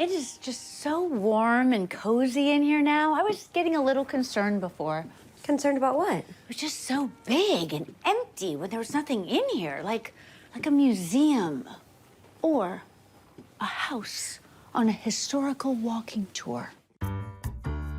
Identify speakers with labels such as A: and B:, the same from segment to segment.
A: It is just so warm and cozy in here now. I was getting a little concerned before.
B: Concerned about what?
A: It was just so big and empty when there was nothing in here, like a museum or a house on a historical walking tour.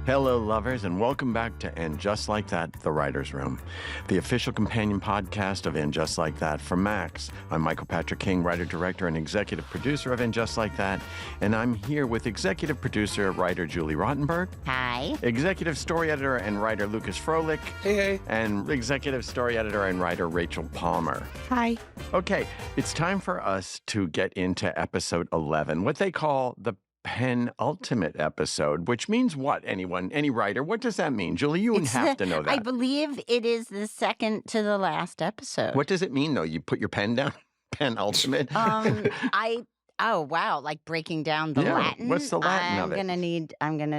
C: Hello, lovers, and welcome back to And Just Like That, The Writer's Room, the official companion podcast of And Just Like That from Max. I'm Michael Patrick King, writer, director, and executive producer of And Just Like That, and I'm here with executive producer, writer Julie Rottenberg.
D: Hi.
C: Executive story editor and writer Lucas Froehlich.
E: Hey.
C: And executive story editor and writer Rachel Palmer.
D: Hi.
C: Okay, it's time for us to get into episode 11, what they call the penultimate episode, which means what, anyone? Any writer? What does that mean? Julie, you wouldn't have to know that.
D: I believe it is the second to the last episode.
C: What does it mean, though? You put your pen down? Penultimate?
D: Oh wow! Like breaking down the Latin.
C: What's the Latin of it?
D: I'm gonna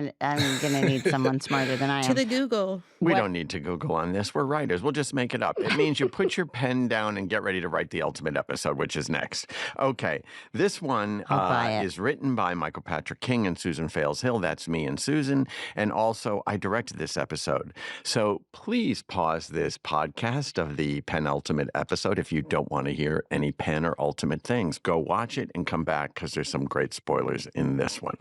D: need someone smarter than I am.
F: To the Google.
C: We don't need to Google on this. We're writers. We'll just make it up. It means you put your pen down and get ready to write the ultimate episode, which is next. Okay. This one is written by Michael Patrick King and Susan Fales Hill. That's me and Susan. And also, I directed this episode. So please pause this podcast of the penultimate episode if you don't want to hear any pen or ultimate things. Go watch it and come back because there's some great spoilers in this one.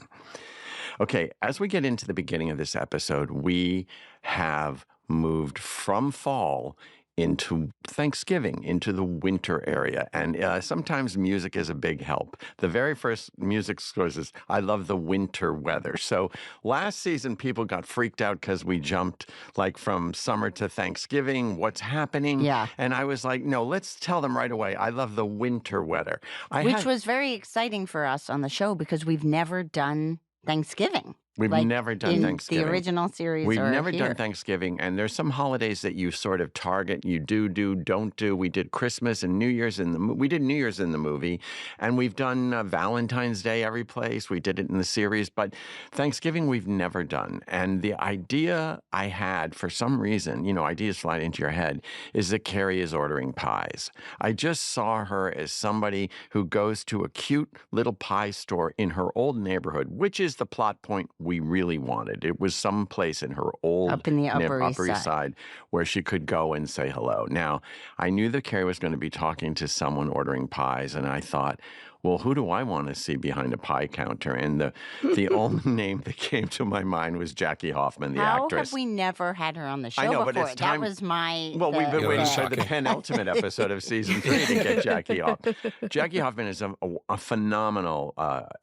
C: Okay, as we get into the beginning of this episode, we have moved from fall into Thanksgiving, into the winter area. And sometimes music is a big help. The very first music score is, I love the winter weather. So last season, people got freaked out because we jumped like from summer to Thanksgiving. What's happening?
D: Yeah.
C: And I was like, no, let's tell them right away. I love the winter weather.
D: Which was very exciting for us on the show because we've never done Thanksgiving.
C: We've never done Thanksgiving.
D: The original series.
C: We've never done Thanksgiving, and there's some holidays that you sort of target. You do, don't do. We did Christmas and New Year's we did New Year's in the movie, and we've done Valentine's Day every place. We did it in the series, but Thanksgiving we've never done. And the idea I had, for some reason, ideas fly into your head, is that Carrie is ordering pies. I just saw her as somebody who goes to a cute little pie store in her old neighborhood, which is the plot point we really wanted. It was some place in her old
D: up in the Upper
C: East Side where she could go and say hello. Now, I knew that Carrie was going to be talking to someone ordering pies, and I thought, well, who do I want to see behind a pie counter? And the only name that came to my mind was Jackie Hoffman, the actress.
D: How have we never had her on the show
C: I know,
D: before?
C: But it's time.
D: That was my...
C: Well, we've been waiting for the penultimate episode of season 3 to get Jackie Hoffman. Jackie Hoffman is a phenomenal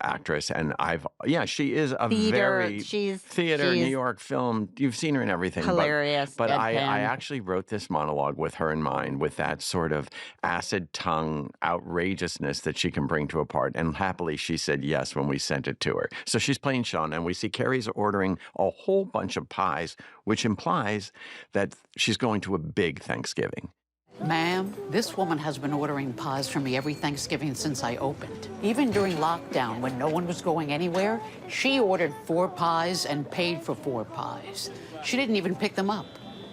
C: actress, and she is a theater, New York film. You've seen her in everything.
D: Hilarious.
C: But I actually wrote this monologue with her in mind, with that sort of acid tongue outrageousness that she can bring to a part, and happily she said yes when we sent it to her. So she's playing Shawn, and we see Carrie's ordering a whole bunch of pies, which implies that she's going to a big Thanksgiving.
G: Ma'am, this woman has been ordering pies for me every Thanksgiving since I opened. Even during lockdown, when no one was going anywhere, she ordered 4 pies and paid for 4 pies. She didn't even pick them up.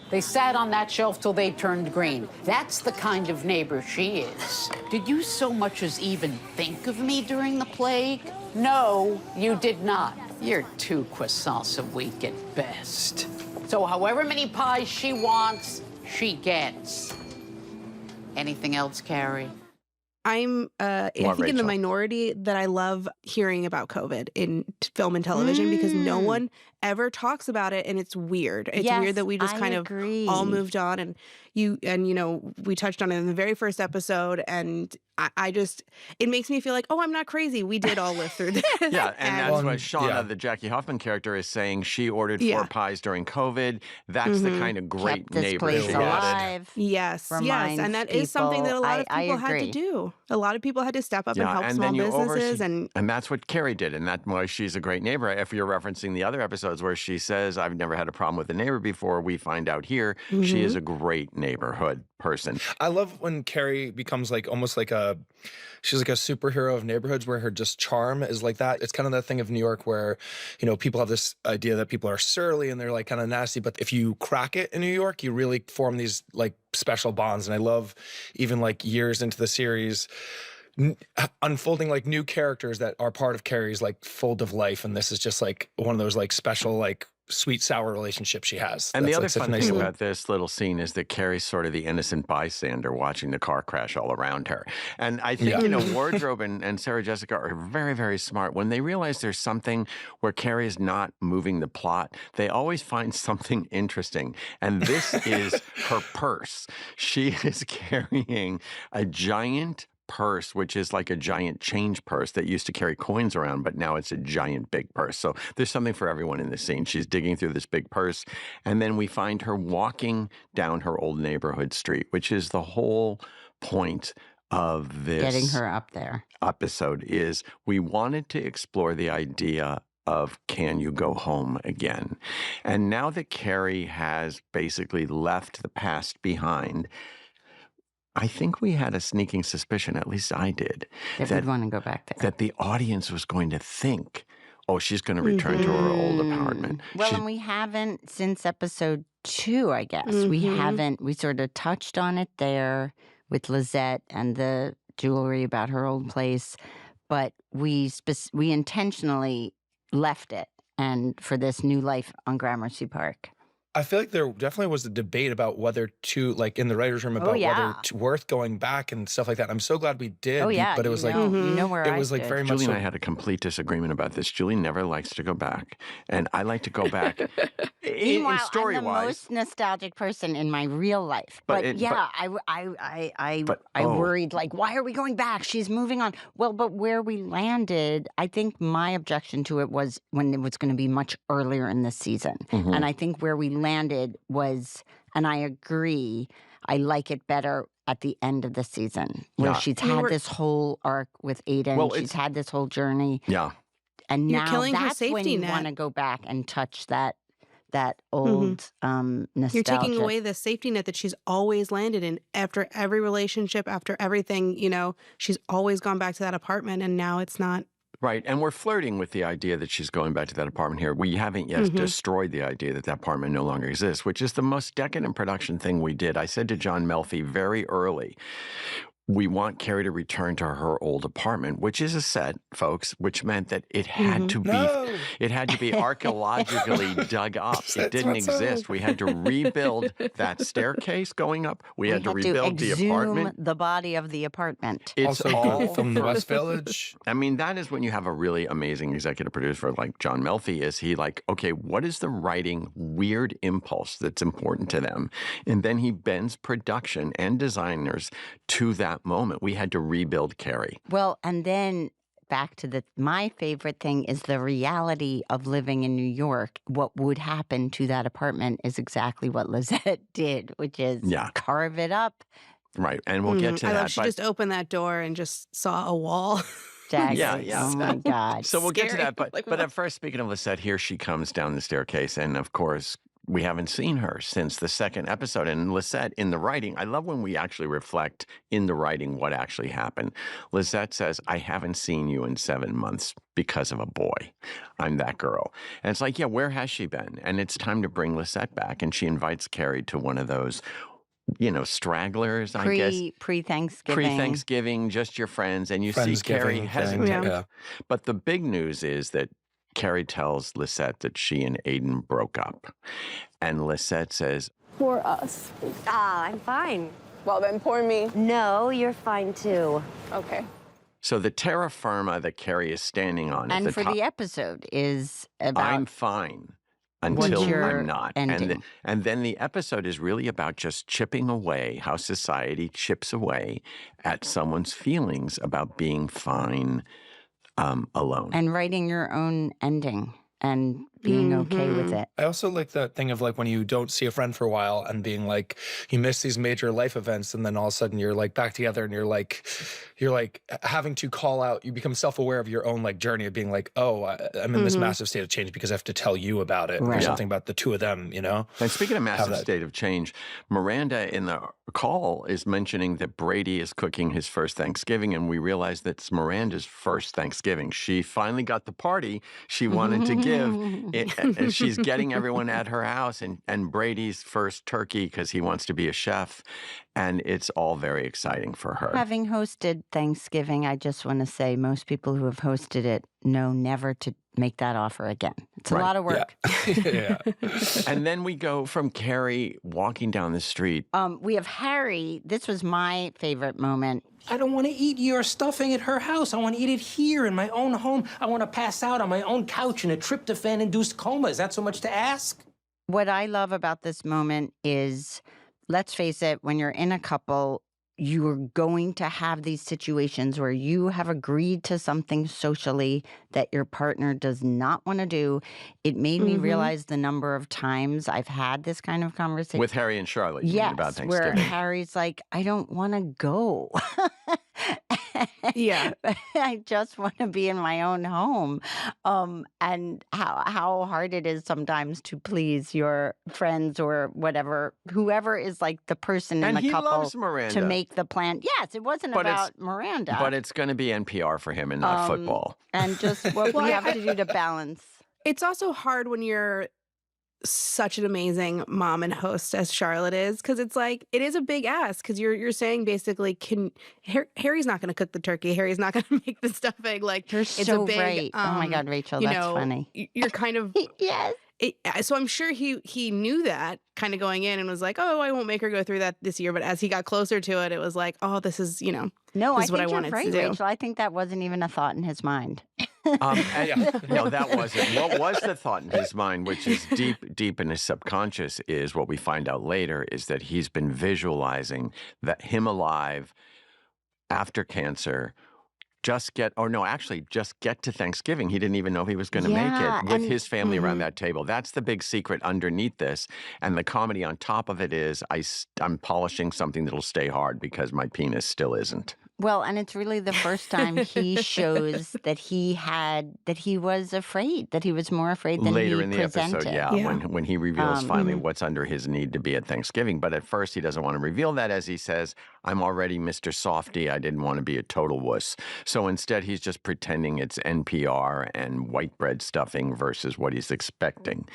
G: They sat on that shelf till they turned green. That's the kind of neighbor she is. Did you so much as even think of me during the plague? No, you did not. You're 2 croissants a week at best. So however many pies she wants, she gets. Anything else, Carrie?
F: I'm, I think, in the minority that I love hearing about COVID in film and television because no one ever talks about it, and it's weird. It's weird that we just kind of all moved on, and we touched on it in the very first episode, and it makes me feel like, oh, I'm not crazy. We did all live through this.
C: Yeah, and that's what Shauna, the Jackie Hoffman character, is saying. She ordered 4 pies during COVID. That's the kind of great neighbor she wanted.
F: Yes, and that is something that a lot of people had to do. A lot of people had to step up and help small businesses. And
C: that's what Carrie did, and that's why she's a great neighbor. If you're referencing the other episodes where she says, I've never had a problem with a neighbor before, we find out here she is a great neighborhood person.
E: I love when Carrie becomes almost like she's like a superhero of neighborhoods where her just charm is like that. It's kind of that thing of New York where, people have this idea that people are surly and they're like kind of nasty. But if you crack it in New York, you really form these like special bonds. And I love even like years into the series, unfolding like new characters that are part of Carrie's like fold of life, and this is just like one of those like special like sweet sour relationship she has.
C: And
E: That's,
C: the other
E: like, such
C: fun
E: a nice
C: thing
E: little...
C: about this little scene is that Carrie's sort of the innocent bystander watching the car crash all around her. And I think, Wardrobe and Sarah Jessica are very, very smart. When they realize there's something where Carrie is not moving the plot, they always find something interesting. And this is her purse. She is carrying a giant purse, which is like a giant change purse that used to carry coins around, but now it's a giant big purse. So there's something for everyone in this scene. She's digging through this big purse, and then we find her walking down her old neighborhood street, which is the whole point of this
D: getting her up there
C: episode. Is we wanted to explore the idea of can you go home again? And now that Carrie has basically left the past behind, I think we had a sneaking suspicion, at least I did,
D: that we'd want to go back there.
C: That the audience was going to think, oh, she's going to return to her old apartment.
D: Well, and we haven't since episode 2, I guess. We haven't. We sort of touched on it there with Lizette and the jewelry about her old place, but we intentionally left it and for this new life on Gramercy Park.
E: I feel like there definitely was a debate about whether to, like in the writer's room, about whether it's worth going back and stuff like that. I'm so glad we did. But it was like,
D: you know where
E: it was like very much.
C: Julie and I had a complete disagreement about this. Julie never likes to go back, and I like to go back.
D: Meanwhile,
C: story
D: I'm the most nostalgic person in my real life. I worried, like, why are we going back? She's moving on. Well, but where we landed, I think my objection to it was when it was going to be much earlier in the season. And I think where we landed was, and I agree, I like it better at the end of the season, where she's had this whole arc with Aiden. She's had this whole journey.
C: Yeah.
D: And now that's when you want to go back and touch that old nostalgia.
F: You're taking away the safety net that she's always landed in. After every relationship, after everything, she's always gone back to that apartment, and now it's not.
C: Right, and we're flirting with the idea that she's going back to that apartment here. We haven't yet destroyed the idea that that apartment no longer exists, which is the most decadent production thing we did. I said to John Melfi very early, we want Carrie to return to her old apartment, which is a set, folks, which meant that it had to be archaeologically dug up. It didn't exist. We had to rebuild that staircase going up. We had to rebuild the apartment.
D: The body of the apartment.
C: It's
E: also
C: all
E: from the West Village.
C: I mean, that is when you have a really amazing executive producer like John Melfi. Is he like, okay, what is the writing weird impulse that's important to them? And then he bends production and designers to that moment. We had to rebuild Carrie.
D: Well, and then back to my favorite thing is the reality of living in New York. What would happen to that apartment is exactly what Lizette did, which is carve it up.
C: Right, and we'll get to that.
F: I love she just opened that door and just saw a wall.
D: Jackie.
C: Yeah.
D: Oh my God.
C: So we'll get to that. But at first, speaking of Lizette, here she comes down the staircase, and of course, we haven't seen her since the second episode. And Lizette, in the writing, I love when we actually reflect in the writing what actually happened. Lizette says, I haven't seen you in 7 months because of a boy. I'm that girl. And it's like, yeah, where has she been? And it's time to bring Lizette back. And she invites Carrie to one of those, stragglers, I guess.
D: Pre-Thanksgiving.
C: Pre-Thanksgiving, just your friends. And you see Carrie hesitant.
F: Yeah.
C: But the big news is that Carrie tells Lizette that she and Aiden broke up. And Lizette says,
B: Poor us. I'm fine. Well, then poor me. No, you're fine too. Okay.
C: So the terra firma that Carrie is standing on
D: and
C: at the
D: for
C: top,
D: the episode is about
C: I'm fine until I'm not.
D: Ending.
C: And then the episode is really about just chipping away, how society chips away at someone's feelings about being fine alone.
D: And writing your own ending and being okay with it.
E: I also like that thing of like when you don't see a friend for a while and being like, you miss these major life events and then all of a sudden you're like back together and you're like having to call out, you become self-aware of your own like journey of being like, oh, I'm in this massive state of change because I have to tell you about it or something about the two of them,
C: And speaking of massive state of change, Miranda in the call is mentioning that Brady is cooking his first Thanksgiving, and we realize that's Miranda's first Thanksgiving. She finally got the party she wanted to give. And she's getting everyone at her house, and Brady's first turkey because he wants to be a chef. and it's all very exciting for her.
D: Having hosted Thanksgiving, I just want to say most people who have hosted it know never to make that offer again. It's a lot of work.
E: Yeah.
C: And then we go from Carrie walking down the street.
D: We have Harry. This was my favorite moment.
H: I don't want to eat your stuffing at her house. I want to eat it here in my own home. I want to pass out on my own couch in a tryptophan-induced coma. Is that so much to ask?
D: What I love about this moment is, let's face it, when you're in a couple, you're going to have these situations where you have agreed to something socially that your partner does not want to do. It made me realize the number of times I've had this kind of conversation.
C: With Harry and Charlotte, you mean, about Thanksgiving.
D: Where Harry's like, I don't want to go.
F: Yeah.
D: I just want to be in my own home. And how hard it is sometimes to please your friends or whatever, whoever is like the person in the couple
C: loves Miranda.
D: to make the plan. Yes, it wasn't about Miranda.
C: But it's going to be NPR for him and not football.
D: And just what we have to do to balance.
F: It's also hard when you're such an amazing mom and host as Charlotte is, because it's like, it is a big ask, because you're saying basically, Harry's not going to cook the turkey, Harry's not going to make the stuffing, like
D: You're
F: it's
D: so
F: a big
D: right. Oh my God, Rachel, that's funny.
F: You're kind of
D: Yes.
F: So I'm sure he knew that kind of going in and was like, oh, I won't make her go through that this year. But as he got closer to it, it was like, oh, this is,
D: No,
F: this
D: I
F: is what I
D: think
F: wanted
D: you're right,
F: to do.
D: Rachel. I think that wasn't even a thought in his mind.
C: No, that wasn't. What was the thought in his mind, which is deep in his subconscious, is what we find out later, is that he's been visualizing that him alive after cancer. Just get to Thanksgiving. He didn't even know he was going to make it with his family around that table. That's the big secret underneath this. And the comedy on top of it is I'm polishing something that'll stay hard because my penis still isn't.
D: Well, and it's really the first time he shows that he was afraid, that he was more afraid than
C: later
D: he
C: in the
D: presented.
C: episode, when he reveals finally what's under his need to be at Thanksgiving. But at first he doesn't want to reveal that, as he says, I'm already Mr. Softy. I didn't want to be a total wuss. So instead he's just pretending it's NPR and white bread stuffing versus what he's expecting.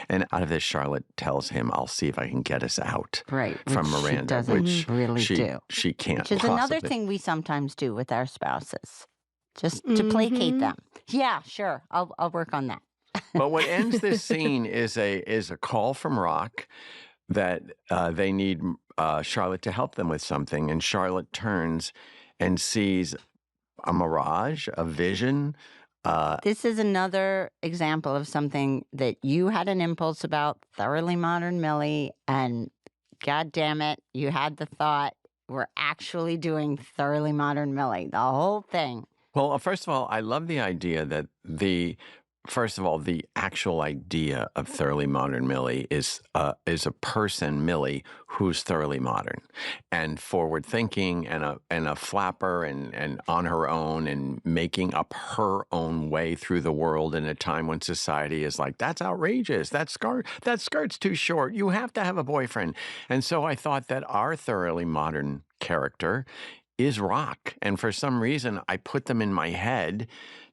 C: And out of this, Charlotte tells him, I'll see if I can get us out from Miranda, which
D: really do.
C: She can't.
D: Which is another thing we sometimes do with our spouses, just to placate them. Yeah, sure, I'll work on that.
C: But what ends this scene is a call from Rock that they need Charlotte to help them with something, and Charlotte turns and sees a mirage, a vision.
D: This is another example of something that you had an impulse about, Thoroughly Modern Millie, and God damn it, you had the thought, we're actually doing Thoroughly Modern Millie, the whole thing.
C: Well, first of all, I love the idea that the actual idea of Thoroughly Modern Millie is a person, Millie, who's thoroughly modern and forward thinking and a flapper and on her own and making up her own way through the world in a time when society is like, that's outrageous. That skirt's too short. You have to have a boyfriend. And so I thought that our thoroughly modern character is Rock. And for some reason, I put them in my head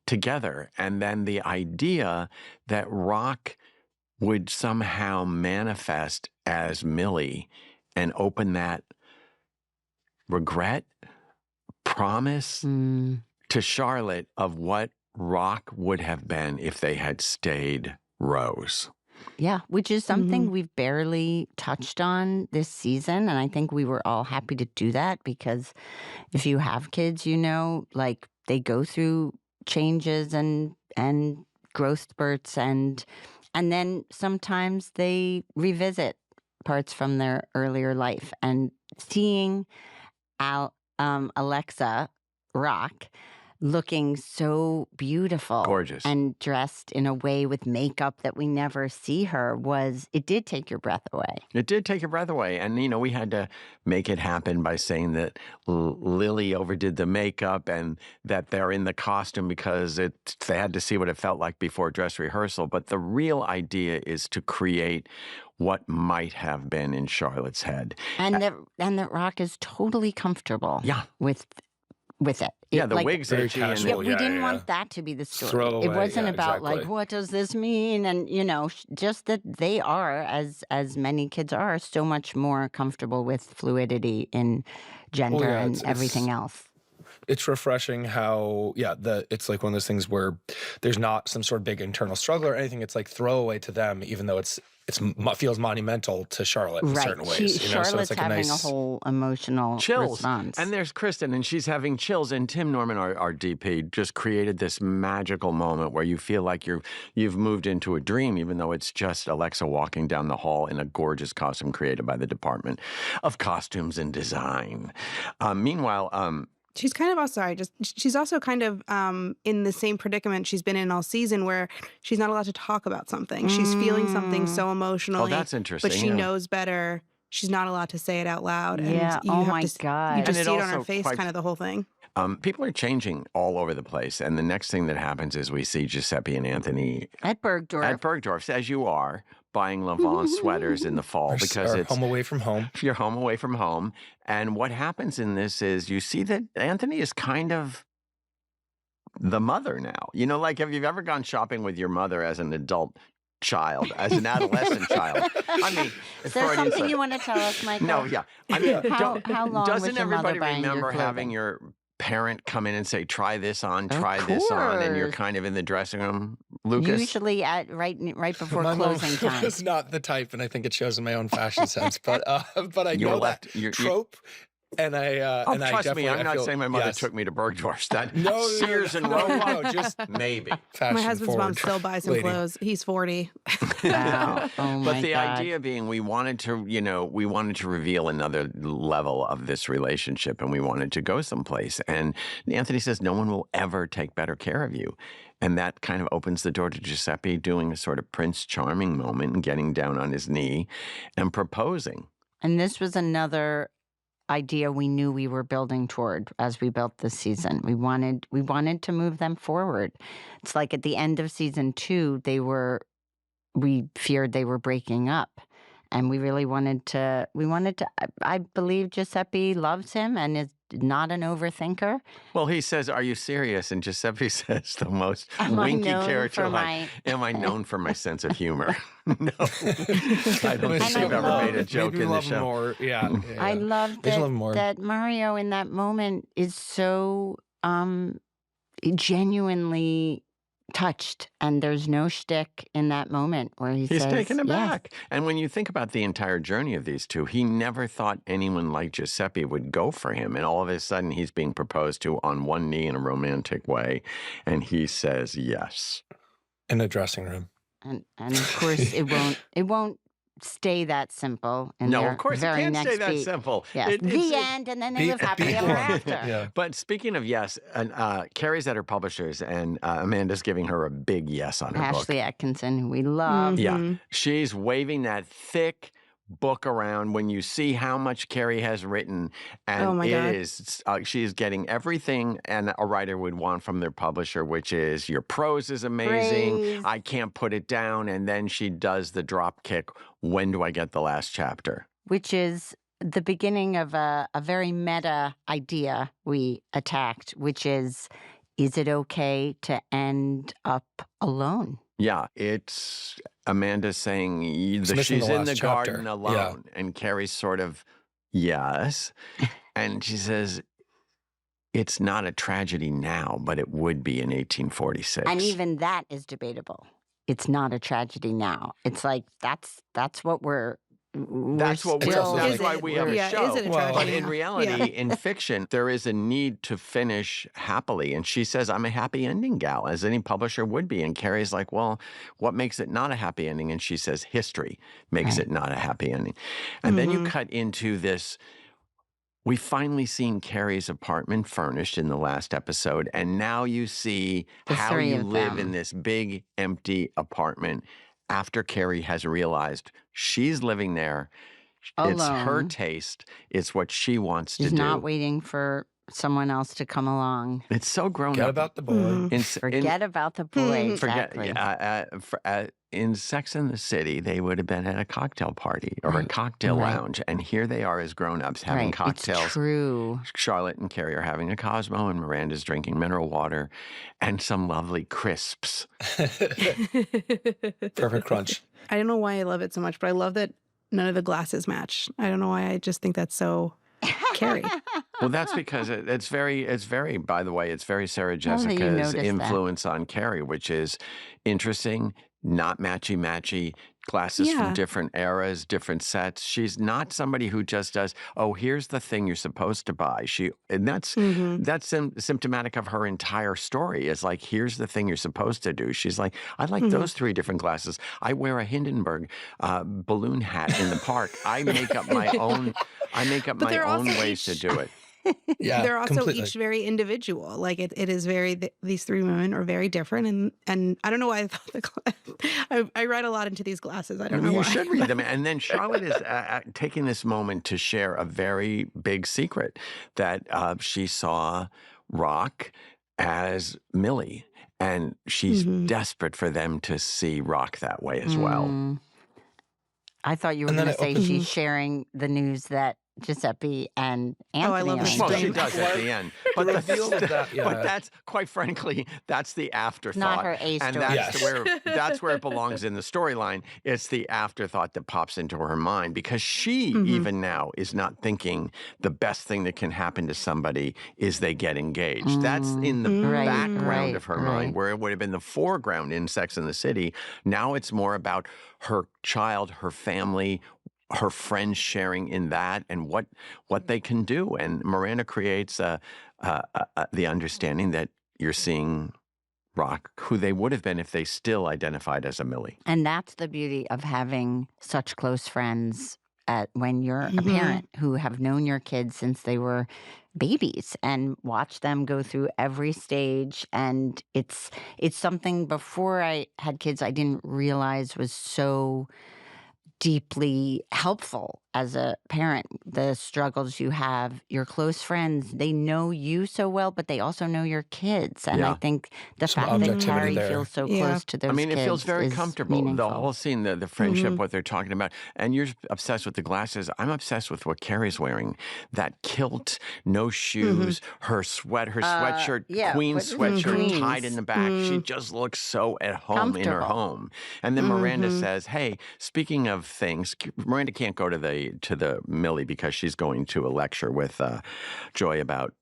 C: together. And then the idea that Rock would somehow manifest as Millie and open that regret, promise to Charlotte of what Rock would have been if they had stayed Rose.
D: Yeah, which is something we've barely touched on this season. And I think we were all happy to do that because if you have kids, like they go through changes and growth spurts and then sometimes they revisit parts from their earlier life. And seeing Alexa Rock looking so beautiful,
C: gorgeous,
D: and dressed in a way with makeup that we never see her, it did take your breath away.
C: It did take your breath away. And, we had to make it happen by saying that Lily overdid the makeup and that they're in the costume because they had to see what it felt like before dress rehearsal. But the real idea is to create what might have been in Charlotte's head.
D: And that Rock is totally comfortable with with it.
C: Yeah, the wig's
E: very
C: itchy.
E: casual.
D: We didn't want that to be the story.
E: Throwaway,
D: it wasn't about
E: exactly.
D: like, what does this mean? And, just that they are, as many kids are, so much more comfortable with fluidity in gender and everything else.
E: It's refreshing how, it's like one of those things where there's not some sort of big internal struggle or anything. It's like throwaway to them, even though it feels monumental to Charlotte in certain ways.
D: Charlotte's
E: so it's like
D: having a whole emotional
C: chills.
D: response.
C: And there's Kristin, and she's having chills. And Tim Norman, our DP, just created this magical moment where you feel like you've moved into a dream, even though it's just Alexa walking down the hall in a gorgeous costume created by the Department of Costumes and Design. Meanwhile,
F: she's kind of also, she's also kind of in the same predicament she's been in all season where she's not allowed to talk about something. She's feeling something so emotionally.
C: Oh, that's interesting.
F: But she knows better. She's not allowed to say it out loud.
D: Yeah,
F: and
D: God.
F: You just see it on her face, kind of the whole thing.
C: People are changing all over the place. And the next thing that happens is we see Giuseppe and Anthony
D: at Bergdorf,
C: as you are, buying Levant sweaters in the fall because it's
E: home away from home.
C: You're home away from home. And what happens in this is you see that Anthony is kind of the mother now. Like, have you ever gone shopping with your mother as an adult child, as an adolescent child? I mean,
D: is there something you want to tell us, Michael?
C: No, yeah. I mean,
D: how long
C: doesn't everybody
D: remember
C: having your parent come in and say, try this on, this on, and you're kind of in the dressing room, Lucas?
D: Usually right before closing time.
E: Is not the type, and I think it shows in my own fashion sense. But I know that trope. And
C: trust me, I'm not saying my mother took me to Bergdorf's. Sears and Roebuck, just maybe.
F: My husband's mom still buys him clothes. He's 40.
D: Wow. Oh my
C: But the
D: God.
C: idea being, we wanted to reveal another level of this relationship, and we wanted to go someplace. And Anthony says, no one will ever take better care of you. And that kind of opens the door to Giuseppe doing a sort of Prince Charming moment and getting down on his knee and proposing.
D: And this was another idea we knew we were building toward as we built this season. We wanted to move them forward. It's like at the end of season 2, we feared they were breaking up. And we really wanted to, I believe Giuseppe loves him and is not an overthinker.
C: Well, he says, are you serious? And Giuseppe says the most winky character. Am I known for my sense of humor? No. I don't think you've ever made a joke in the show.
E: More. Yeah.
D: I love that Mario in that moment is so genuinely touched, and there's no shtick in that moment where he's
C: taken aback. Yes. And when you think about the entire journey of these two, he never thought anyone like Giuseppe would go for him, and all of a sudden he's being proposed to on one knee in a romantic way, and he says yes.
E: In the dressing room.
D: And of course it won't stay that simple.
C: No, of course it can't stay that simple.
D: Yes. The end, and then they live happily ever after.
C: Yeah. But speaking of yes, Carrie's at her publishers, and Amanda's giving her a big yes on her book.
D: Ashley Atkinson, who we love.
C: Mm-hmm. Yeah. She's waving that thick book around when you see how much Carrie has written, and she's getting everything a writer would want from their publisher, which is your prose is amazing, praise. I can't put it down, and then she does the drop kick, when do I get the last chapter?
D: Which is the beginning of a very meta idea we attacked, which is it okay to end up alone?
C: Yeah, it's Amanda saying she's in the garden alone. Yeah. And Carrie's sort of, yes. And she says, it's not a tragedy now, but it would be in 1846.
D: And even that is debatable. It's not a tragedy now. It's like, that's what that's
C: why we have a show.
F: Is it a tragedy?
C: But in reality, in fiction, there is a need to finish happily. And she says, I'm a happy ending gal, as any publisher would be. And Carrie's like, well, what makes it not a happy ending? And she says, history makes it not a happy ending. And then you cut into this. We've finally seen Carrie's apartment furnished in the last episode. And now you see how you live in this big, empty apartment. After Carrie has realized she's living there, alone. It's her taste. It's what she wants to do.
D: She's not waiting for someone else to come along.
C: It's so grown
E: Forget
C: up.
E: about the boy.
D: Forget about the boy. Exactly.
C: In Sex and the City, they would have been at a cocktail party or a cocktail lounge, and here they are as grown-ups having cocktails.
D: It's true.
C: Charlotte and Carrie are having a Cosmo, and Miranda's drinking mineral water and some lovely crisps.
E: Perfect crunch.
F: I don't know why I love it so much, but I love that none of the glasses match. I don't know why. I just think that's so Carrie.
C: Well, that's because it's very, by the way, it's very Sarah Jessica's influence on Carrie, which is interesting, not matchy-matchy, glasses from different eras, different sets. She's not somebody who just does, oh, here's the thing you're supposed to buy. That's symptomatic of her entire story. Is like, here's the thing you're supposed to do. She's like, I like those 3 different glasses. I wear a Hindenburg balloon hat in the park. I make up my own. I make up my own ways to do it.
E: Yeah,
F: they're also
E: completely.
F: each very individual. Like it is very. These 3 women are very different, and I don't know why I thought I read a lot into these glasses. I don't know why.
C: You should read them. And then Charlotte is taking this moment to share a very big secret that she saw Rock as Millie, and she's desperate for them to see Rock that way as well.
D: I thought you were going to say she's sharing the news that Giuseppe and Anthony.
F: Oh, I love
C: Well, she does at the end. But but that's, quite frankly, that's the afterthought.
D: Not her A story.
C: And that's where it belongs in the storyline. It's the afterthought that pops into her mind, because she, even now, is not thinking the best thing that can happen to somebody is they get engaged. That's in the background of her mind, where it would have been the foreground in Sex and the City. Now it's more about her child, her family, her friends sharing in that, and what they can do. And Miranda creates the understanding that you're seeing Rock, who they would have been if they still identified as a Millie.
D: And that's the beauty of having such close friends when you're a parent, who have known your kids since they were babies and watch them go through every stage. And it's something, before I had kids, I didn't realize was so deeply helpful as a parent. The struggles you have, your close friends, they know you so well, but they also know your kids. And I think the fact that Carrie feels so close to those kids,
C: it feels very comfortable.
D: Meaningful.
C: The whole scene, the friendship, what they're talking about. And you're obsessed with the glasses. I'm obsessed with what Carrie's wearing. That kilt, no shoes, her sweatshirt, queen sweatshirt tied in the back. She just looks so at home in her home. And then Miranda says, hey, speaking of things, Miranda can't go to the Millie because she's going to a lecture with Joy about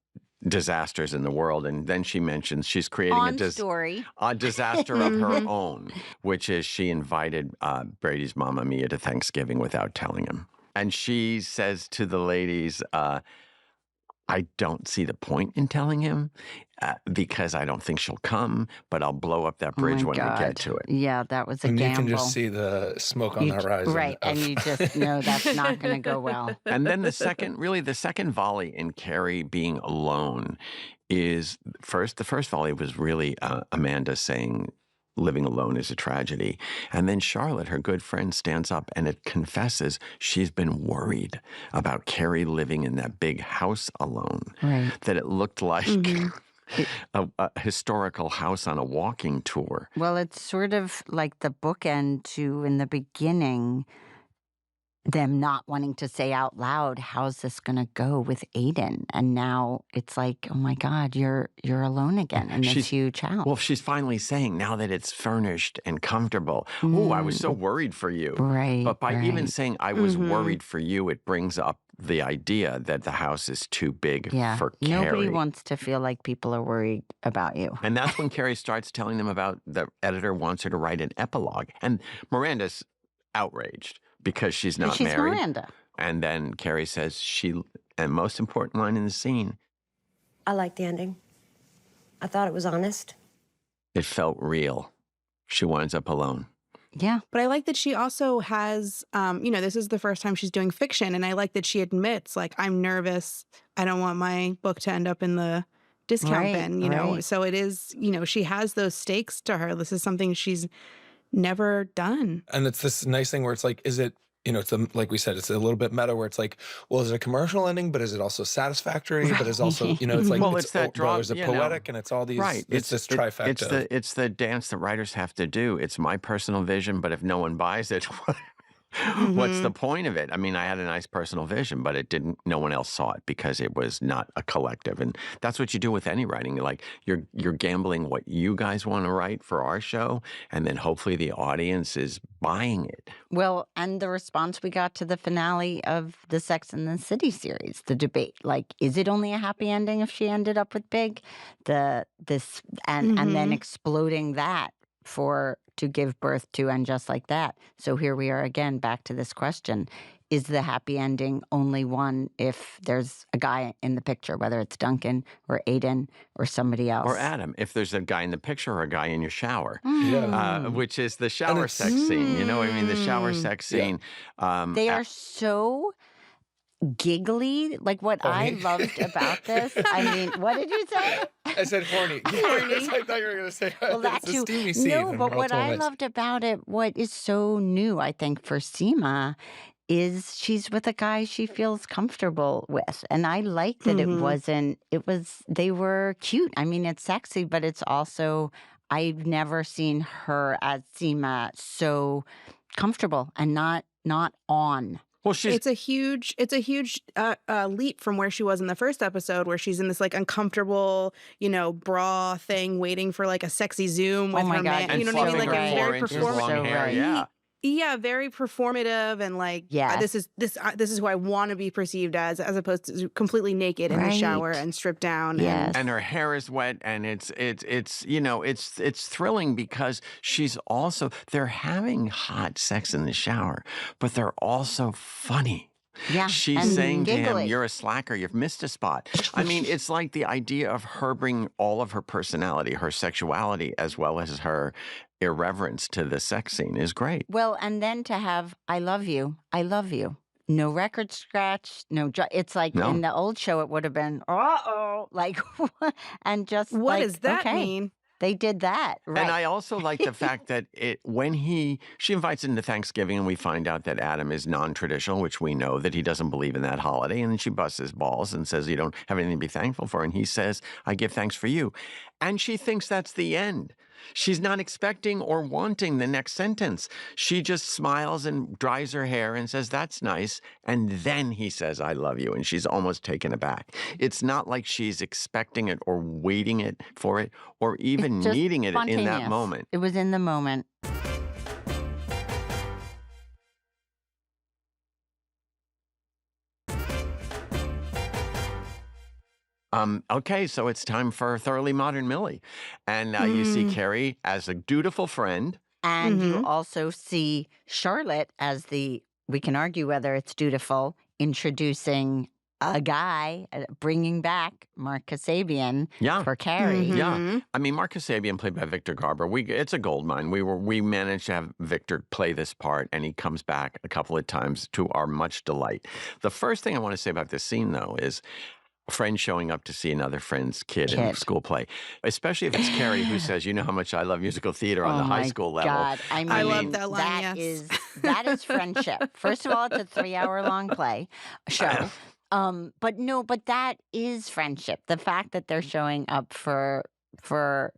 C: disasters in the world, and then she mentions she's creating a disaster of her own, which is she invited Brady's Mamma Mia to Thanksgiving without telling him. And she says to the ladies, I don't see the point in telling him because I don't think she'll come, but I'll blow up that bridge when we get to it.
D: Yeah, that was a gamble.
E: You can just see the smoke on the horizon.
D: Right, and you just know that's not going to go well.
C: And then the second volley in Carrie being alone is the first volley was really Amanda saying, living alone is a tragedy. And then Charlotte, her good friend, stands up and it confesses she's been worried about Carrie living in that big house alone. Right. That it looked like a historical house on a walking tour.
D: Well, it's sort of like the bookend to, in the beginning, them not wanting to say out loud, how's this going to go with Aiden? And now it's like, oh my God, you're alone again in this huge house.
C: Well, she's finally saying, now that it's furnished and comfortable, oh, I was so worried for you.
D: Right.
C: But by even saying I was worried for you, it brings up the idea that the house is too big for Carrie.
D: Nobody wants to feel like people are worried about you.
C: And that's when Carrie starts telling them about the editor wants her to write an epilogue. And Miranda's outraged because she's not married.
D: She's Miranda.
C: And then Carrie says and most important line in the scene,
B: I like the ending. I thought it was honest.
C: It felt real. She winds up alone.
D: Yeah.
F: But I like that she also has, this is the first time she's doing fiction. And I like that she admits, like, I'm nervous. I don't want my book to end up in the discount bin, you know. So it is, she has those stakes to her. This is something she's never done.
E: And it's this nice thing where it's like, is it it's like we said, it's a little bit meta where it's like, well, is it a commercial ending, but is it also satisfactory? But it's also, it's like,
C: well, it's that drop,
E: there's a poetic, and it's all these,
C: right.
E: it's this trifecta.
C: It's the dance that writers have to do. It's my personal vision, but if no one buys it, what's the point of it? I mean, I had a nice personal vision, but no one else saw it because it was not a collective. And that's what you do with any writing. Like you're gambling what you guys want to write for our show, and then hopefully the audience is buying it.
D: Well, and the response we got to the finale of the Sex and the City series, the debate, like, is it only a happy ending if she ended up with Big? And then exploding that to give birth to And Just Like That. So here we are again, back to this question. Is the happy ending only one if there's a guy in the picture, whether it's Duncan or Aiden or somebody else?
C: Or Adam, if there's a guy in the picture or a guy in your shower, which is the shower sex
E: Mm.
C: scene. You know what I mean? The shower sex scene.
D: They are so giggly. Like what I loved about this. I mean, what did you say?
E: I said horny. Horny. I thought you were going to say
D: well, that
E: it's a
D: too.
E: steamy scene.
D: No, but what I loved about it, what is so new, I think, for Seema, is she's with a guy she feels comfortable with. And I like that they were cute. I mean, it's sexy, but it's also, I've never seen her as Seema so comfortable and not on.
C: Well,
F: it's a huge leap from where she was in the first episode, where she's in this like uncomfortable, bra thing, waiting for like a sexy Zoom with her man.
C: And
F: you know what I mean? Like
C: it's very performative.
F: Yeah, very performative, and like this is who I want to be perceived as opposed to completely naked in the shower and stripped down.
D: Yes.
C: And her hair is wet, and it's thrilling because they're having hot sex in the shower, but they're also funny.
D: Yeah,
C: she's saying to him, "You're a slacker. You've missed a spot." I mean, it's like the idea of her bringing all of her personality, her sexuality, as well as her irreverence to the sex scene is great.
D: Well, and then to have "I love you, I love you." No record scratch, it's like in the old show it would have been like, and just
F: what does that mean?
D: They did that, right?
C: And I also like the fact that she invites him to Thanksgiving, and we find out that Adam is non-traditional, which we know that he doesn't believe in that holiday. And then she busts his balls and says, "You don't have anything to be thankful for." And he says, "I give thanks for you." And she thinks that's the end. She's not expecting or wanting the next sentence. She just smiles and dries her hair and says, "That's nice." And then he says, "I love you." And she's almost taken aback. It's not like she's expecting it or waiting for it or even needing it in that moment.
D: It was in the moment.
C: Okay, so it's time for Thoroughly Modern Millie. And you see Carrie as a dutiful friend.
D: And you also see Charlotte as we can argue whether it's dutiful, introducing a guy, bringing back Mark Kasabian for Carrie.
C: Yeah. I mean, Mark Kasabian, played by Victor Garber, it's a gold mine. We managed to have Victor play this part, and he comes back a couple of times to our much delight. The first thing I want to say about this scene, though, is a friend showing up to see another friend's kid in a school play, especially if it's Carrie who says, "You know how much I love musical theater on the high school level."
D: God. I mean,
F: I love that line.
D: That is friendship. First of all, it's a 3-hour-long show. But that is friendship. The fact that they're showing up for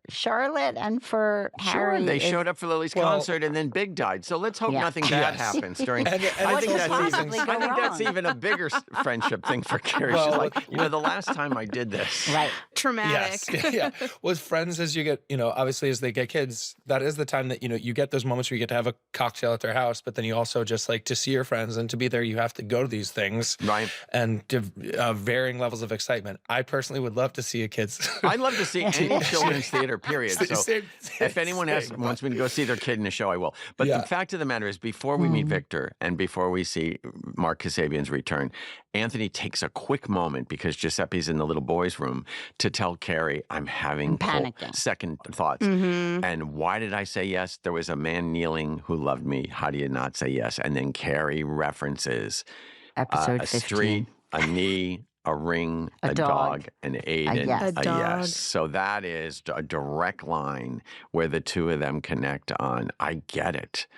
D: Charlotte and for Harry.
C: They showed up for Lily's concert, and then Big died. So let's hope nothing bad happens during. I think that's even a bigger friendship thing for Carrie. She's like, the last time I did this,
D: right?
F: Traumatic.
E: Yes. Yeah. With friends, as you get, obviously as they get kids, that is the time that you get those moments where you get to have a cocktail at their house, but then you also just like to see your friends, and to be there, you have to go to these things,
C: right?
E: And to varying levels of excitement. I personally would love to see a kid's.
C: I'd love to see any children's theater, period. So if anyone wants me to go see their kid in a show, I will. But the fact of the matter is, before we meet Victor and before we see Mark Kasabian's return, Anthony takes a quick moment, because Giuseppe's in the little boys' room, to tell Carrie, "I'm having second thoughts. And why did I say yes? There was a man kneeling who loved me. How do you not say yes?" And then Carrie references
D: episode
C: a
D: 15.
C: street, a knee, a ring, a dog, an Aiden,
D: a
C: yes. So that is a direct line where the two of them connect on, "I get it."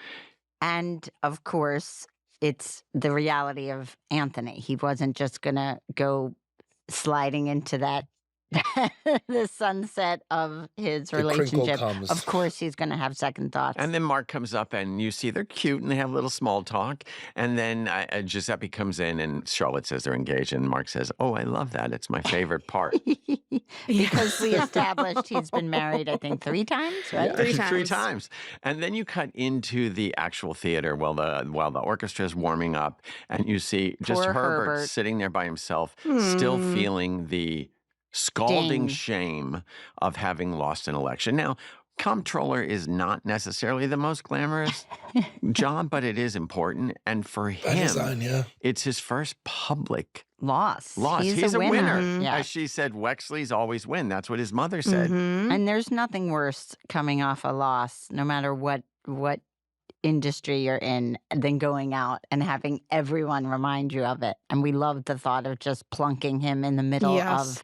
D: And of course, it's the reality of Anthony. He wasn't just going to go sliding into that the sunset of his relationship. Of course, he's going to have second thoughts.
C: And then Mark comes up, and you see they're cute, and they have a little small talk. And then Giuseppe comes in, and Charlotte says they're engaged, and Mark says, "Oh, I love that. It's my favorite part."
D: Because we established he's been married, I think, 3 times, right?
C: Yeah, 3 times. And then you cut into the actual theater while the orchestra is warming up, and you see just Herbert sitting there by himself, still feeling the scalding shame of having lost an election. Now, comptroller is not necessarily the most glamorous job, but it is important. And for him, it's his first public
D: loss.
C: He's a winner.
D: Yeah.
C: As she said, Wexley's always win. That's what his mother said.
D: And there's nothing worse coming off a loss, no matter what industry you're in, than going out and having everyone remind you of it. And we love the thought of just plunking him in the middle of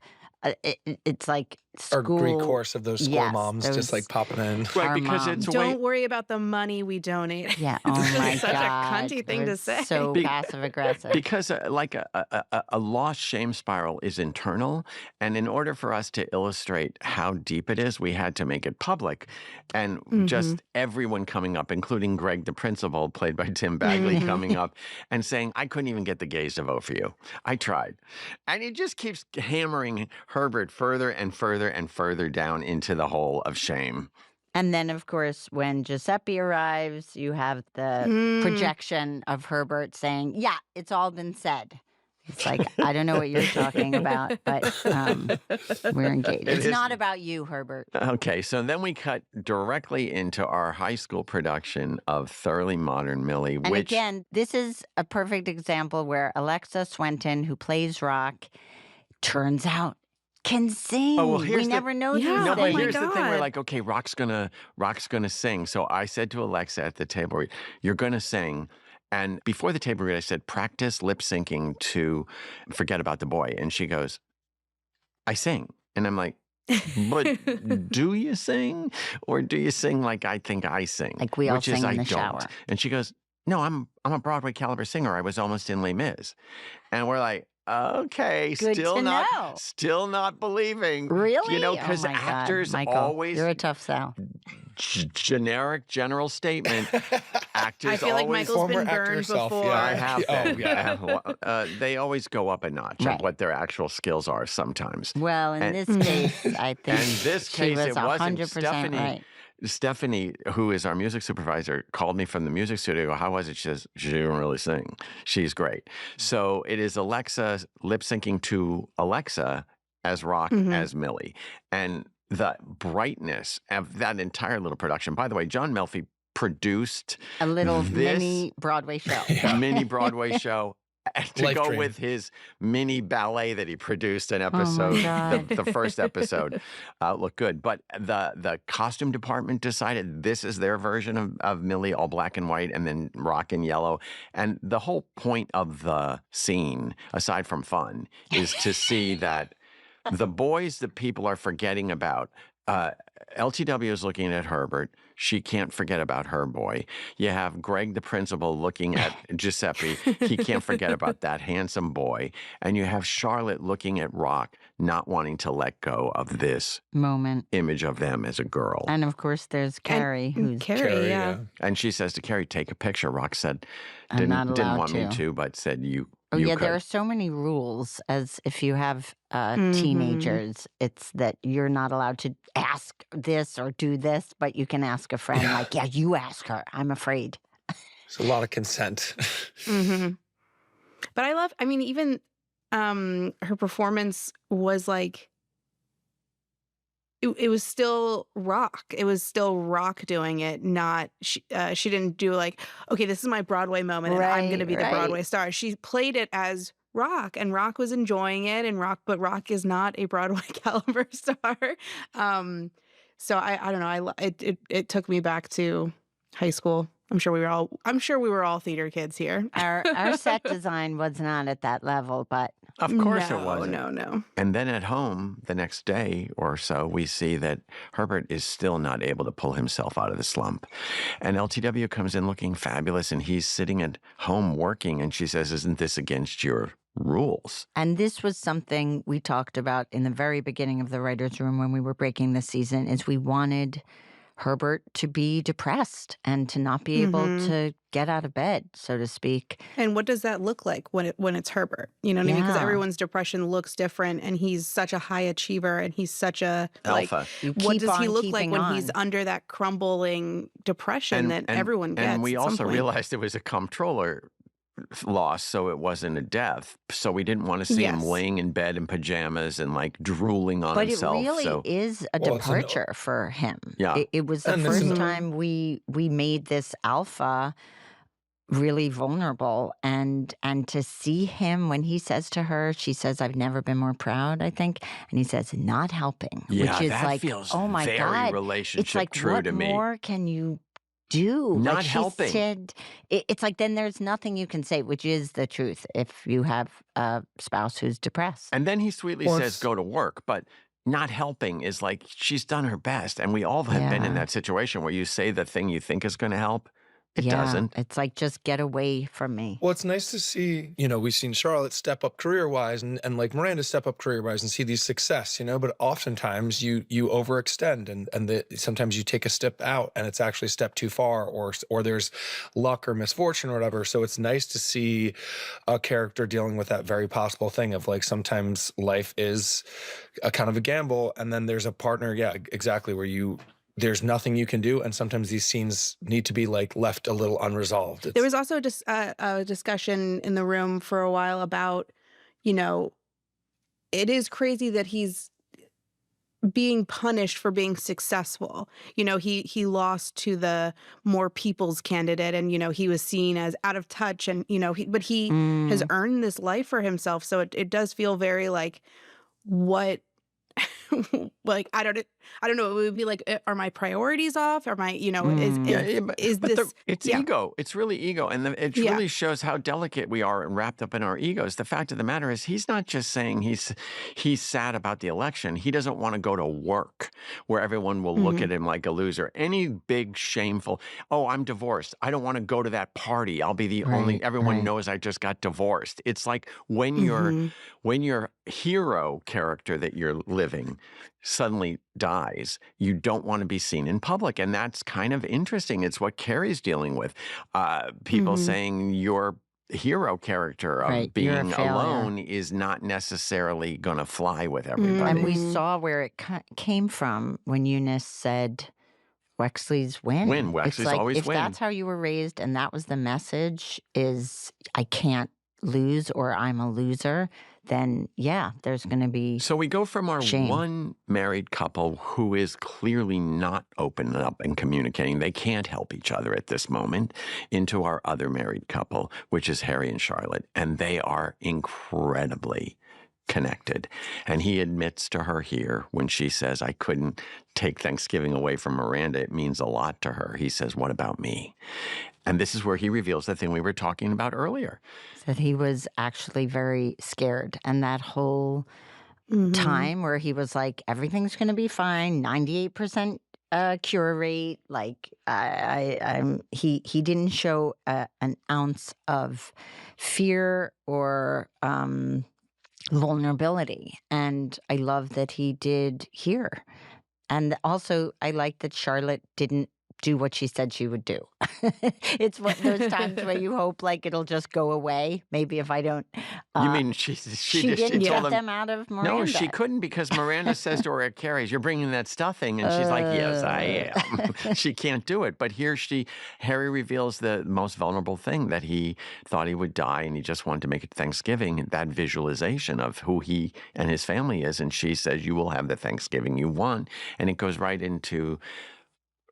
D: it's like school.
E: Our Greek course of those school moms just like popping in.
C: Right, because it's
F: don't worry about the money we donate.
D: Yeah, oh my
F: such
D: God.
F: a cunty thing to say.
D: So passive aggressive.
C: Because like a lost shame spiral is internal, and in order for us to illustrate how deep it is, we had to make it public, and just everyone coming up, including Greg, the principal, played by Tim Bagley, coming up and saying, "I couldn't even get the gays to vote for you. I tried," and he just keeps hammering Herbert further and further and further down into the hole of shame.
D: And then, of course, when Giuseppe arrives, you have the projection of Herbert saying, "Yeah, it's all been said." It's like, I don't know what you're talking about, but we're engaged. It's not about you, Herbert.
C: Okay, so then we cut directly into our high school production of Thoroughly Modern Millie.
D: And again, this is a perfect example where Alexa Swenton, who plays Rock, turns out can sing.
C: Oh, well,
D: we never know these
C: No,
D: things.
C: but here's the thing. We're like, okay, Rock's gonna sing. So I said to Alexa at the table, "You're gonna sing." And before the table read, I said, "Practice lip syncing to Forget About the Boy." And she goes, "I sing." And I'm like, "But do you sing? Or do you sing like I think I sing?"
D: Like we all sing in the shower.
C: And she goes, "No, I'm a Broadway caliber singer. I was almost in Les Mis." And we're like, okay,
D: Good
C: still
D: to know.
C: still not believing.
D: Really?
C: You know, because
D: God,
C: actors
D: Michael,
C: always
D: you're a tough sell.
C: Generic general statement. Actors
F: I feel like
C: always
F: Michael's been burned before.
C: I have been.
E: Oh, yeah.
C: They always go up a notch of what their actual skills are sometimes.
D: Well, in this case, I think
C: in this case,
D: she was
C: it wasn't
D: 100%
C: Stephanie.
D: right.
C: Stephanie, who is our music supervisor, called me from the music studio. "How was it?" She says, "She didn't really sing. She's great." So it is Alexa lip syncing to Alexa as Rock as Millie. And the brightness of that entire little production. By the way, John Melfi produced
D: a little mini Broadway show.
C: Mini Broadway show. To
E: Life
C: go
E: dream.
C: with his mini ballet that he produced an episode, the first episode, looked good. But the costume department decided this is their version of Millie, all black and white, and then Rock in yellow. And the whole point of the scene, aside from fun, is to see that the boys that people are forgetting about. LTW is looking at Herbert. She can't forget about her boy. You have Greg, the principal, looking at Giuseppe. He can't forget about that handsome boy. And you have Charlotte looking at Rock, not wanting to let go of this
D: moment
C: image of them as a girl.
D: And of course, there's Carrie, who's
F: Carrie, yeah.
C: And she says to Carrie, "Take a picture." Rock said,
D: I'm not
C: didn't
D: allowed
C: want me
D: to.
C: to, but said you.
D: Oh,
C: you
D: yeah,
C: could.
D: there are so many rules as if you have teenagers. It's that you're not allowed to ask this or do this, but you can ask a friend, like, "Yeah, you ask her. I'm afraid."
E: It's a lot of consent.
F: But I mean, even her performance was like, it was still Rock. It was still Rock doing it, not, she didn't do like, okay, this is my Broadway moment and I'm going to be the Broadway star. She played it as Rock, and Rock was enjoying it, but Rock is not a Broadway caliber star. So I don't know. It took me back to high school. I'm sure we were all theater kids here.
D: Our set design was not at that level, but
C: of course it wasn't.
F: No.
C: And then at home, the next day or so, we see that Herbert is still not able to pull himself out of the slump. And LTW comes in looking fabulous, and he's sitting at home working, and she says, "Isn't this against your rules?"
D: And this was something we talked about in the very beginning of the writer's room when we were breaking the season, is we wanted Herbert to be depressed and to not be able to get out of bed, so to speak.
F: And what does that look like when it's Herbert? You know what I mean? Because everyone's depression looks different, and he's such a high achiever, and he's such a
C: alpha.
F: What does he look like when he's under that crumbling depression that everyone gets?
C: And we also realized it was a comptroller loss, so it wasn't a death. So we didn't want to see him laying in bed in pajamas and like drooling on himself.
D: But it really is a departure for him.
C: Yeah.
D: It was the first time we made this alpha really vulnerable, and to see him when he says to her, she says, "I've never been more proud," I think, and he says, "Not helping,"
C: yeah,
D: which is
C: that
D: like,
C: feels
D: oh my
C: very
D: God,
C: relationship
D: it's like,
C: true
D: what
C: to me.
D: more can you do?
C: Not
D: like
C: helping.
D: Said, it's like then there's nothing you can say, which is the truth if you have a spouse who's depressed.
C: And then he sweetly says, "Go to work," but not helping is like, she's done her best. And we all have been in that situation where you say the thing you think is going to help. It doesn't.
D: It's like, just get away from me.
E: Well, it's nice to see, we've seen Charlotte step up career-wise and like Miranda step up career-wise and see these success, but oftentimes you overextend and sometimes you take a step out and it's actually a step too far or there's luck or misfortune or whatever. So it's nice to see a character dealing with that very possible thing of like, sometimes life is a kind of a gamble, and then there's a partner, exactly, where there's nothing you can do, and sometimes these scenes need to be like left a little unresolved.
F: There was also just a discussion in the room for a while about, it is crazy that he's being punished for being successful. He lost to the more people's candidate, and he was seen as out of touch, and but he has earned this life for himself. So it does feel very like, what like I don't know. It would be like, are my priorities off? Are my is this?
C: It's ego. It's really ego, and it really shows how delicate we are and wrapped up in our egos. The fact of the matter is, he's not just saying he's sad about the election. He doesn't want to go to work where everyone will look at him like a loser. Any big shameful, "Oh, I'm divorced. I don't want to go to that party. I'll be the only. Everyone knows I just got divorced." It's like when your hero character that you're living suddenly dies, you don't want to be seen in public. And that's kind of interesting. It's what Carrie's dealing with. People saying your hero character of being alone is not necessarily going to fly with everybody.
D: And we saw where it came from when Eunice said, Wexley's win.
C: Wexley's always
D: if
C: win.
D: If that's how you were raised and that was the message, is I can't lose or I'm a loser, then there's going to be
C: So we go from our
D: shame.
C: One married couple who is clearly not opening up and communicating, they can't help each other at this moment, into our other married couple, which is Harry and Charlotte. And they are incredibly connected. And he admits to her here when she says, "I couldn't take Thanksgiving away from Miranda. It means a lot to her." He says, "What about me?" And this is where he reveals the thing we were talking about earlier.
D: That he was actually very scared. And that whole time where he was like, everything's going to be fine, 98% cure rate. Like, he didn't show an ounce of fear or vulnerability. And I love that he did here. And also, I like that Charlotte didn't do what she said she would do. It's one of those times where you hope like it'll just go away. Maybe if I don't.
C: You mean she
D: didn't
C: told
D: get them out of Miranda?
C: No, she couldn't, because Miranda says to her at Carrie's, "You're bringing that stuffing," and she's like, "Yes, I am." She can't do it. But here Harry reveals the most vulnerable thing, that he thought he would die and he just wanted to make it Thanksgiving. That visualization of who he and his family is, and she says, "You will have the Thanksgiving you want," and it goes right into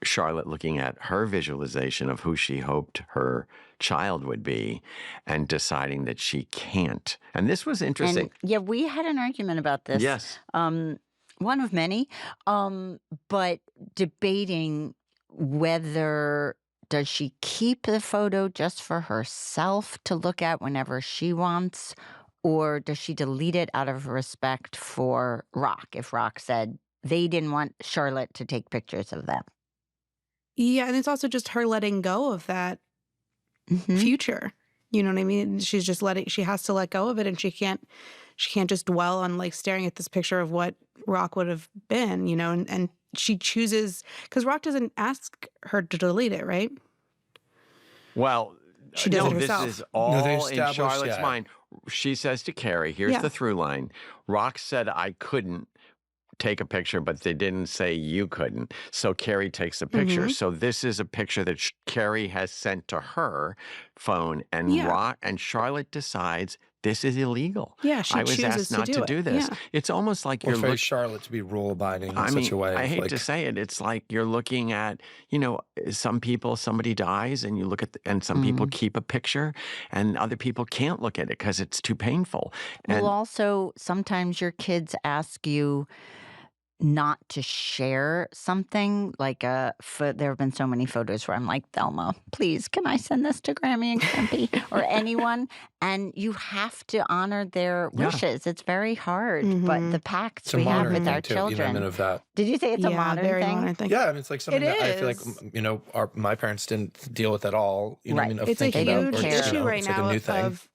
C: Charlotte looking at her visualization of who she hoped her child would be and deciding that she can't. And this was interesting.
D: And, we had an argument about this.
C: Yes.
D: One of many, but debating whether does she keep the photo just for herself to look at whenever she wants? Or does she delete it out of respect for Rock, if Rock said they didn't want Charlotte to take pictures of them?
F: Yeah, and it's also just her letting go of that future. You know what I mean? She's just she has to let go of it, and she can't just dwell on like staring at this picture of what Rock would have been, you know, and she chooses, because Rock doesn't ask her to delete it, right?
C: Well,
F: she does it herself.
C: This is all in Charlotte's mind. She says to Carrie, here's the through line. Rock said I couldn't take a picture, but they didn't say you couldn't. So Carrie takes a picture. So this is a picture that Carrie has sent to her phone, and Rock and Charlotte decides this is illegal.
F: Yeah, she
C: I was asked not to do this.
F: Yeah.
C: It's almost like you're
E: looking Charlotte to be rule-abiding in such a way.
C: I hate to say it. It's like you're looking at, you know, some people, somebody dies, and you look at, and some people keep a picture, and other people can't look at it because it's too painful.
D: Well, also, sometimes your kids ask you not to share something, like there have been so many photos where I'm like, Thelma, please, can I send this to Grammy and Grampy or anyone? And you have to honor their wishes. It's very hard, but the pacts we have with our children. Did you say it's a modern thing?
E: Yeah, I mean, it's like something that I feel like, you know, my parents didn't deal with at all. You know, I mean,
F: it's a huge issue right now of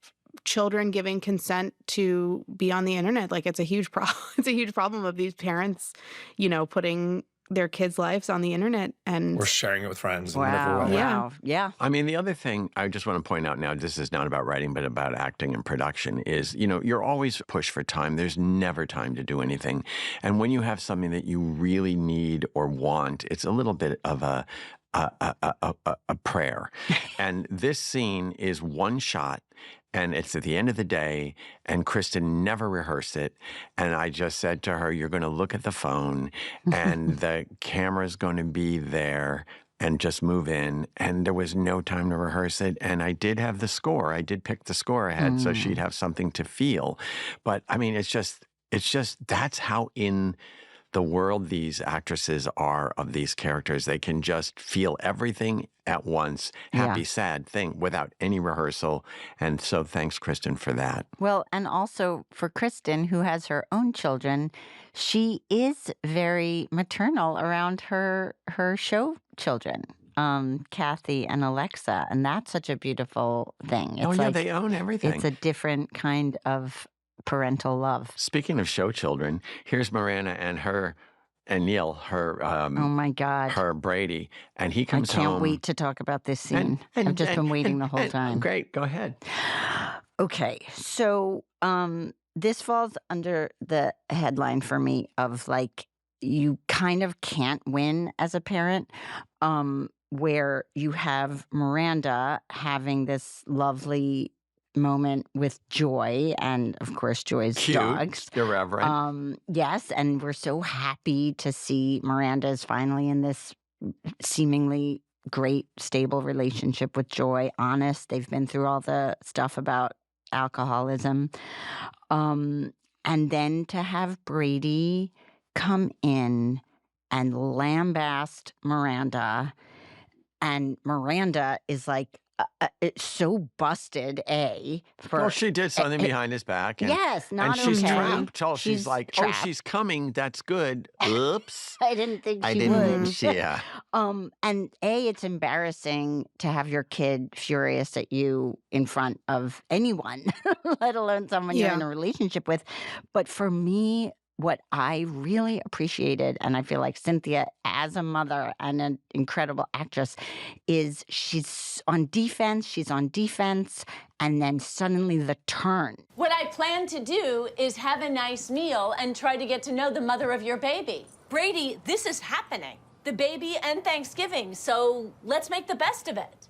F: children giving consent to be on the internet. Like, it's a huge problem. It's a huge problem of these parents, you know, putting their kids' lives on the internet and
E: or sharing it with friends.
D: Yeah.
C: I mean, the other thing I just want to point out now, this is not about writing, but about acting and production, is, you know, you're always pushed for time. There's never time to do anything. And when you have something that you really need or want, it's a little bit of a prayer. And this scene is one shot, and it's at the end of the day, and Kristin never rehearsed it. And I just said to her, you're going to look at the phone, and the camera's going to be there, and just move in. And there was no time to rehearse it. And I did have the score. I did pick the score ahead, so she'd have something to feel. But, I mean, it's just that's how in the world these actresses are of these characters. They can just feel everything at once, happy, sad thing, without any rehearsal. And so thanks, Kristin, for that.
D: Well, and also for Kristin, who has her own children, she is very maternal around her show children, Kathy and Alexa. And that's such a beautiful thing. It's
C: they own everything.
D: It's a different kind of parental love.
C: Speaking of show children, here's Miranda and Neil, her
D: oh my God,
C: her Brady, and he comes home.
D: I can't wait to talk about this scene. I've just been waiting the whole time.
C: Great, go ahead.
D: Okay, so this falls under the headline for me of like, you kind of can't win as a parent, where you have Miranda having this lovely moment with Joy, and of course Joy's
C: cute,
D: dogs.
C: Irreverent.
D: Yes, and we're so happy to see Miranda is finally in this seemingly great, stable relationship with Joy. Honest, they've been through all the stuff about alcoholism. And then to have Brady come in and lambast Miranda, and Miranda is like, it's so busted,
C: she did something behind his back. And,
D: yes, not
C: and she's
D: okay.
C: trapped. She's like,
D: trapped.
C: She's coming. That's good. Oops.
D: I didn't think she would.
C: Yeah.
D: And it's embarrassing to have your kid furious at you in front of anyone, let alone someone you're in a relationship with. But for me, what I really appreciated, and I feel like Cynthia, as a mother and an incredible actress, is she's on defense, and then suddenly the turn.
I: What I plan to do is have a nice meal and try to get to know the mother of your baby. Brady, this is happening. The baby and Thanksgiving, so let's make the best of it.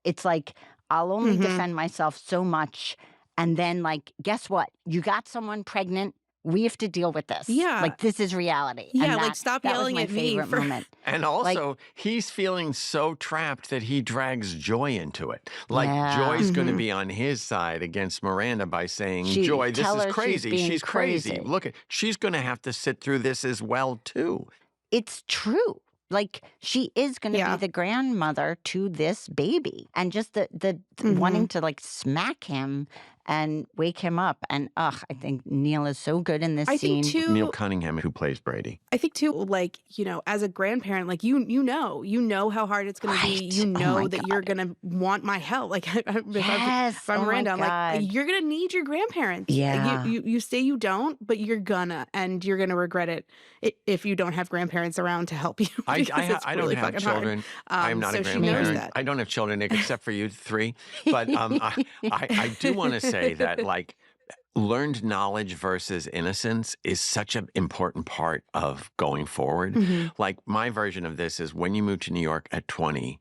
D: It's like, I'll only defend myself so much, and then, like, guess what? You got someone pregnant. We have to deal with this.
F: Yeah.
D: Like, this is reality.
F: Yeah,
D: and
F: like, stop yelling at me.
D: That was my favorite moment.
C: And also, he's feeling so trapped that he drags Joy into it. Like, Joy's going to be on his side against Miranda by saying, Joy, this is crazy. She's crazy. Look, she's going to have to sit through this as well, too.
D: It's true. Like, she is going to be the grandmother to this baby. And just the wanting to, like, smack him and wake him up. And, I think Neil is so good in this scene.
F: Think too,
C: Neil Cunningham, who plays Brady.
F: I think, too, like, as a grandparent, like, you know how hard it's going to be. You know that you're going to want my help. Like, if I'm Miranda, I'm like, you're going to need your grandparents.
D: Yeah.
F: You say you don't, but you're gonna, and you're going to regret it if you don't have grandparents around to help you.
C: I don't have children. I'm not a grandparent. I don't have children except for you three. But I do want to say that, like, learned knowledge versus innocence is such an important part of going forward. Like, my version of this is when you move to New York at 20,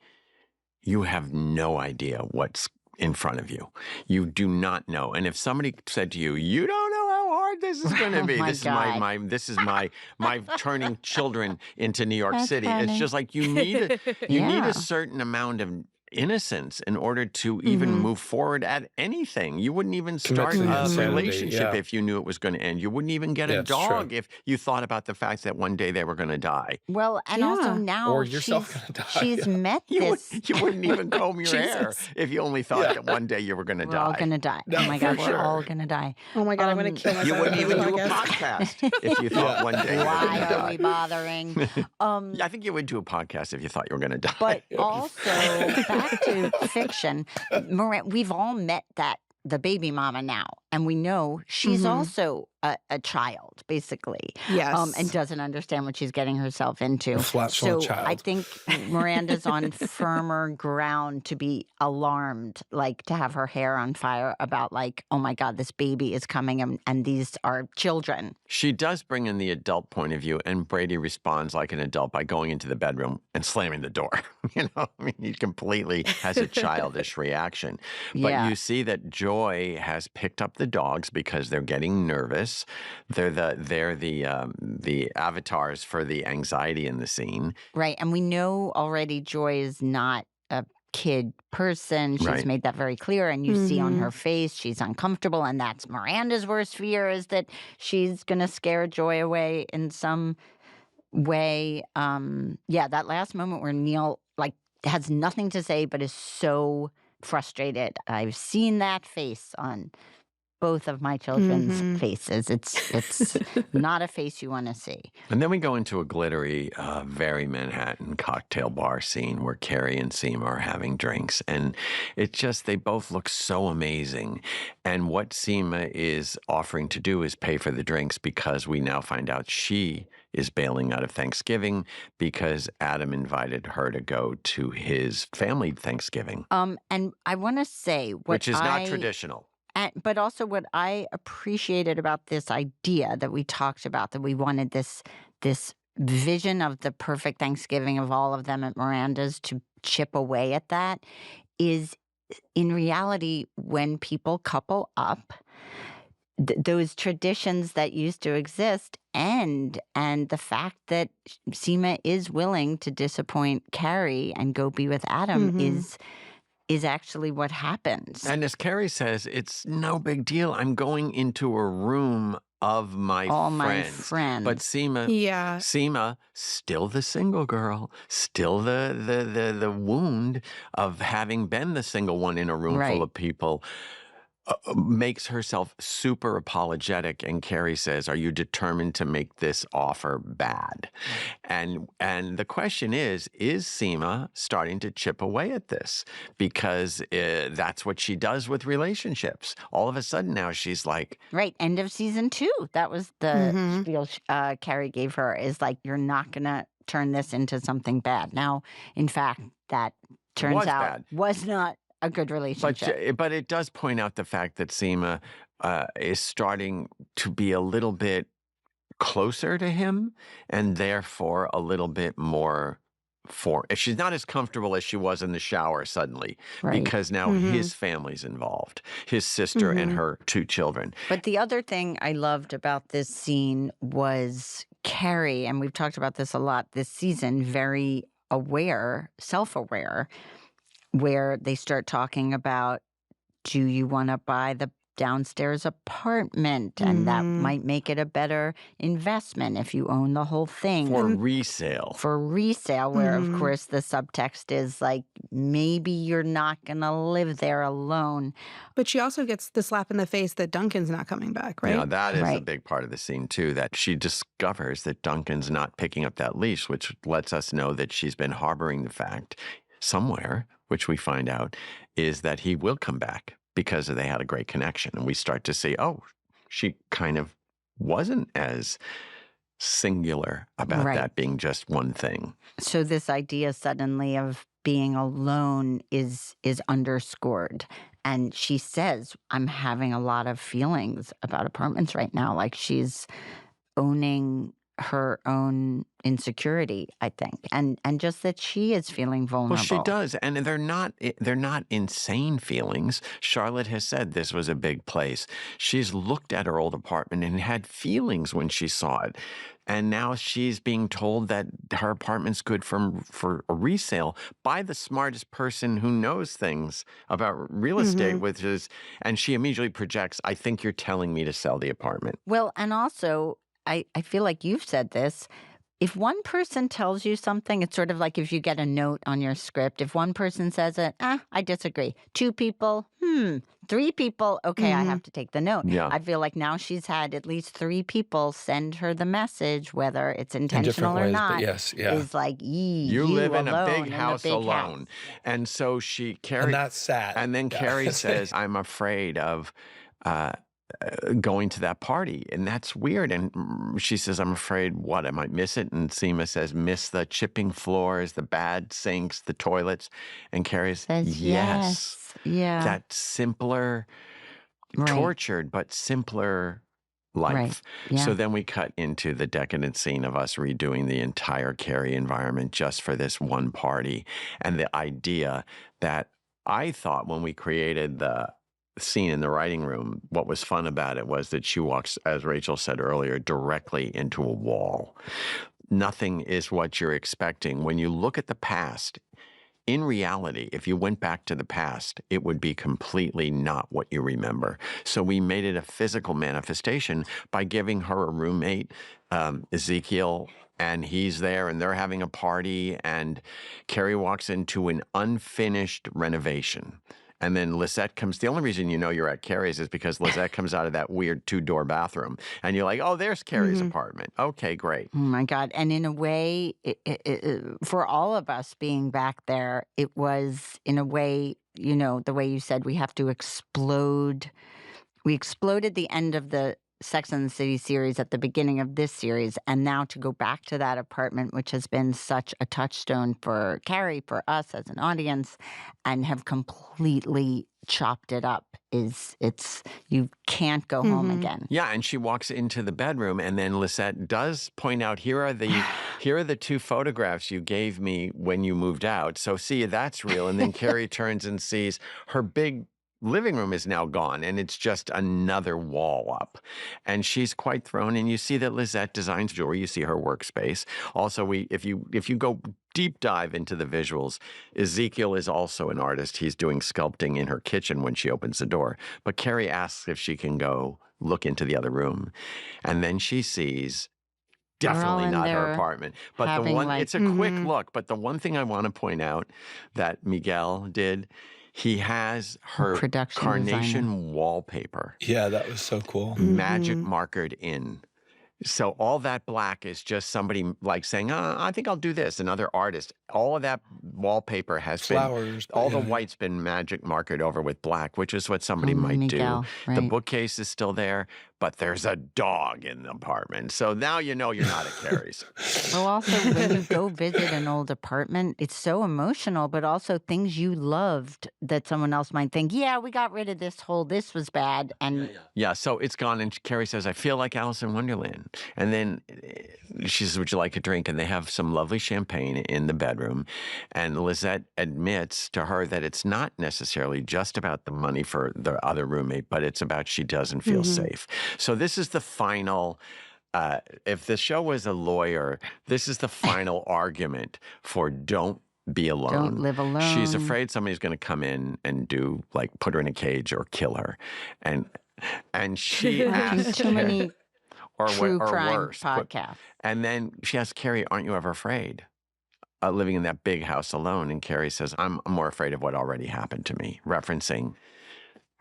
C: you have no idea what's in front of you. You do not know. And if somebody said to you, you don't know how hard this is going to be. This is my turning children into New York City.
D: Funny.
C: It's just like you need a certain amount of innocence in order to even move forward at anything. You wouldn't even start a relationship if you knew it was going to end. You wouldn't even get a dog if you thought about the fact that one day they were going to die.
D: Well, and also now
E: or yourself going to die.
D: She's met this.
C: You wouldn't even comb your hair if you only thought that one day you were going to die.
D: We're all going to die. Oh my God, we're all going to die.
F: Oh my God, I'm going to kill myself.
C: You wouldn't even do a podcast if you thought one day you were going to die.
D: Why are we bothering?
C: I think you would do a podcast if you thought you were going to die.
D: But also, back to fiction, we've all met the baby mama now, and we know she's also a child, basically.
F: Yes.
D: And doesn't understand what she's getting herself into.
E: A flatulent child.
D: I think Miranda's on firmer ground to be alarmed, like to have her hair on fire about, like, oh my God, this baby is coming and these are children.
C: She does bring in the adult point of view, and Brady responds like an adult by going into the bedroom and slamming the door. I mean, he completely has a childish reaction. But you see that Joy has picked up the dogs because they're getting nervous. They're the avatars for the anxiety in the scene.
D: Right. And we know already Joy is not a kid person. She's made that very clear. And you see on her face, she's uncomfortable. And that's Miranda's worst fear, is that she's going to scare Joy away in some way. That last moment where Neil, like, has nothing to say but is so frustrated. I've seen that face on both of my children's faces. It's not a face you want to see.
C: And then we go into a glittery, very Manhattan cocktail bar scene where Carrie and Seema are having drinks. And it's just, they both look so amazing. And what Seema is offering to do is pay for the drinks, because we now find out she is bailing out of Thanksgiving because Adam invited her to go to his family Thanksgiving.
D: And I want to say
C: which is not traditional.
D: But also what I appreciated about this idea that we talked about, that we wanted this vision of the perfect Thanksgiving of all of them at Miranda's to chip away at that, is in reality, when people couple up, those traditions that used to exist end. And the fact that Seema is willing to disappoint Carrie and go be with Adam is actually what happens.
C: And as Carrie says, it's no big deal. I'm going into a room of my friends. But Seema, still the single girl, still the wound of having been the single one in a room full of people. Makes herself super apologetic, and Carrie says, "Are you determined to make this offer bad?" And the question is Seema starting to chip away at this? Because that's what she does with relationships. All of a sudden now she's like...
D: Right, end of season 2. That was the spiel Carrie gave her, is like, you're not going to turn this into something bad. Now, in fact, that turns out was not a good relationship.
C: But it does point out the fact that Seema is starting to be a little bit closer to him, and therefore a little bit more she's not as comfortable as she was in the shower suddenly, because now his family's involved, his sister and her 2 children.
D: But the other thing I loved about this scene was Carrie, and we've talked about this a lot this season, very aware, self-aware, where they start talking about, do you want to buy the downstairs apartment, and that might make it a better investment if you own the whole thing.
C: For resale.
D: For resale, where, of course, the subtext is like, maybe you're not going to live there alone.
F: But she also gets the slap in the face that Duncan's not coming back, right?
C: Yeah, that is a big part of the scene, too, that she discovers that Duncan's not picking up that leash, which lets us know that she's been harboring the fact somewhere, which we find out, is that he will come back because they had a great connection. And we start to see, oh, she kind of wasn't as singular about that being just one thing.
D: So this idea suddenly of being alone is underscored. And she says, I'm having a lot of feelings about apartments right now. Like she's owning her own insecurity, I think, and just that she is feeling vulnerable.
C: Well, she does, and they're not insane feelings. Charlotte has said this was a big place. She's looked at her old apartment and had feelings when she saw it, and now she's being told that her apartment's good for a resale by the smartest person who knows things about real estate, which is, and she immediately projects, I think you're telling me to sell the apartment.
D: Well, and also, I feel like you've said this. If one person tells you something, it's sort of like if you get a note on your script. If one person says it, I disagree. 2 people, 3 people, okay, I have to take the note.
C: Yeah.
D: I feel like now she's had at least 3 people send her the message, whether it's intentional or not.
E: Yes, yeah.
D: Is like,
C: you live in a big house alone.
D: House.
C: And so Carrie,
E: and that's sad.
C: And then Carrie says, I'm afraid of going to that party, and that's weird. And she says, I'm afraid what, I might miss it. And Seema says, miss the chipping floors, the bad sinks, the toilets. And Carrie says, yes.
D: Yeah.
C: That simpler, tortured, but simpler life.
D: Right. Yeah.
C: So then we cut into the decadent scene of us redoing the entire Carrie environment just for this one party. And the idea that I thought when we created the scene in the writing room, what was fun about it was that she walks, as Rachel said earlier, directly into a wall. Nothing is what you're expecting. When you look at the past, in reality, if you went back to the past, it would be completely not what you remember. So we made it a physical manifestation by giving her a roommate, Ezekiel, and he's there and they're having a party, and Carrie walks into an unfinished renovation. And then Lisette comes. The only reason you know you're at Carrie's is because Lisette comes out of that weird 2-door bathroom. And you're like, oh, there's Carrie's apartment. Okay, great.
D: Oh, my God. And in a way, for all of us being back there, it was, in a way, you know, the way you said we have to explode. We exploded the end of the Sex and the City series at the beginning of this series, and now to go back to that apartment, which has been such a touchstone for Carrie, for us as an audience, and have completely chopped it up, you can't go home again.
C: Yeah, and she walks into the bedroom, and then Lisette does point out, here are the 2 photographs you gave me when you moved out. So see, that's real. And then Carrie turns and sees her big living room is now gone, and it's just another wall up. And she's quite thrown, and you see that Lisette designs jewelry. You see her workspace. Also, if you go deep dive into the visuals, Ezekiel is also an artist. He's doing sculpting in her kitchen when she opens the door. But Carrie asks if she can go look into the other room. And then she sees definitely not her apartment. But it's a quick look. But the one thing I want to point out that Miguel did, he has her carnation wallpaper.
E: Yeah, that was so cool.
C: Magic markered in. So all that black is just somebody like saying, I think I'll do this. Another artist. All of that wallpaper has
E: flowers,
C: all the white's been magic markered over with black, which is what somebody might do.
D: Right.
C: The bookcase is still there, but there's a dog in the apartment. So now you know you're not at Carrie's.
D: Well, also, when you go visit an old apartment, it's so emotional, but also things you loved that someone else might think, yeah, we got rid of this was bad. And
C: yeah, so it's gone. And Carrie says, I feel like Alice in Wonderland. And then she says, would you like a drink? And they have some lovely champagne in the bedroom. And Lisette admits to her that it's not necessarily just about the money for the other roommate, but it's about she doesn't feel safe. So this is the final, if the show was a lawyer, this is the final argument for don't be alone.
D: Don't live alone.
C: She's afraid somebody's going to come in and put her in a cage or kill her. And And she asked
D: too many true crime
C: worse.
D: podcasts.
C: And then she asked Carrie, aren't you ever afraid? Living in that big house alone. And Carrie says, I'm more afraid of what already happened to me, referencing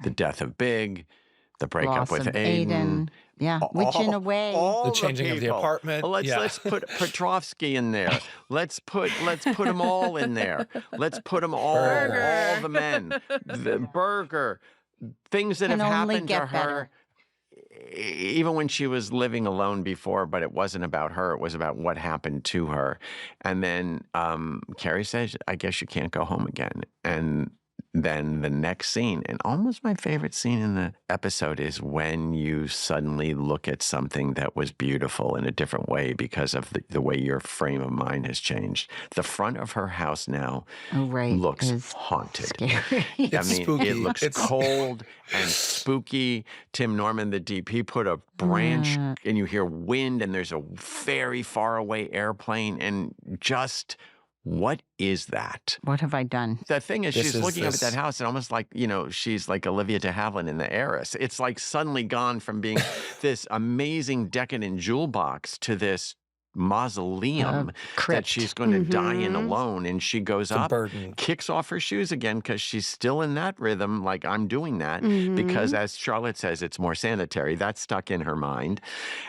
C: the death of Big, the breakup
D: Loss
C: with
D: of
C: Aiden.
D: Yeah, which in a way,
E: the changing of the apartment.
C: Let's put Petrovsky in there. Let's put them all in there. Let's put them all the men, the Burger, things that have happened to her. Even when she was living alone before, but it wasn't about her. It was about what happened to her. And then Carrie says, I guess you can't go home again. And then the next scene, and almost my favorite scene in the episode, is when you suddenly look at something that was beautiful in a different way because of the way your frame of mind has changed. The front of her house now looks haunted.
D: Scary.
C: It looks cold and spooky. Tim Norman, the DP, put a branch and you hear wind and there's a very far away airplane and just... What is that?
D: What have I done?
C: The thing is, she's looking up at that house and almost like, she's like Olivia de Havilland in The Heiress. It's like suddenly gone from being this amazing decadent jewel box to this mausoleum that she's going to die in alone. And she goes up, kicks off her shoes again because she's still in that rhythm, like I'm doing that, because as Charlotte says, it's more sanitary. That's stuck in her mind.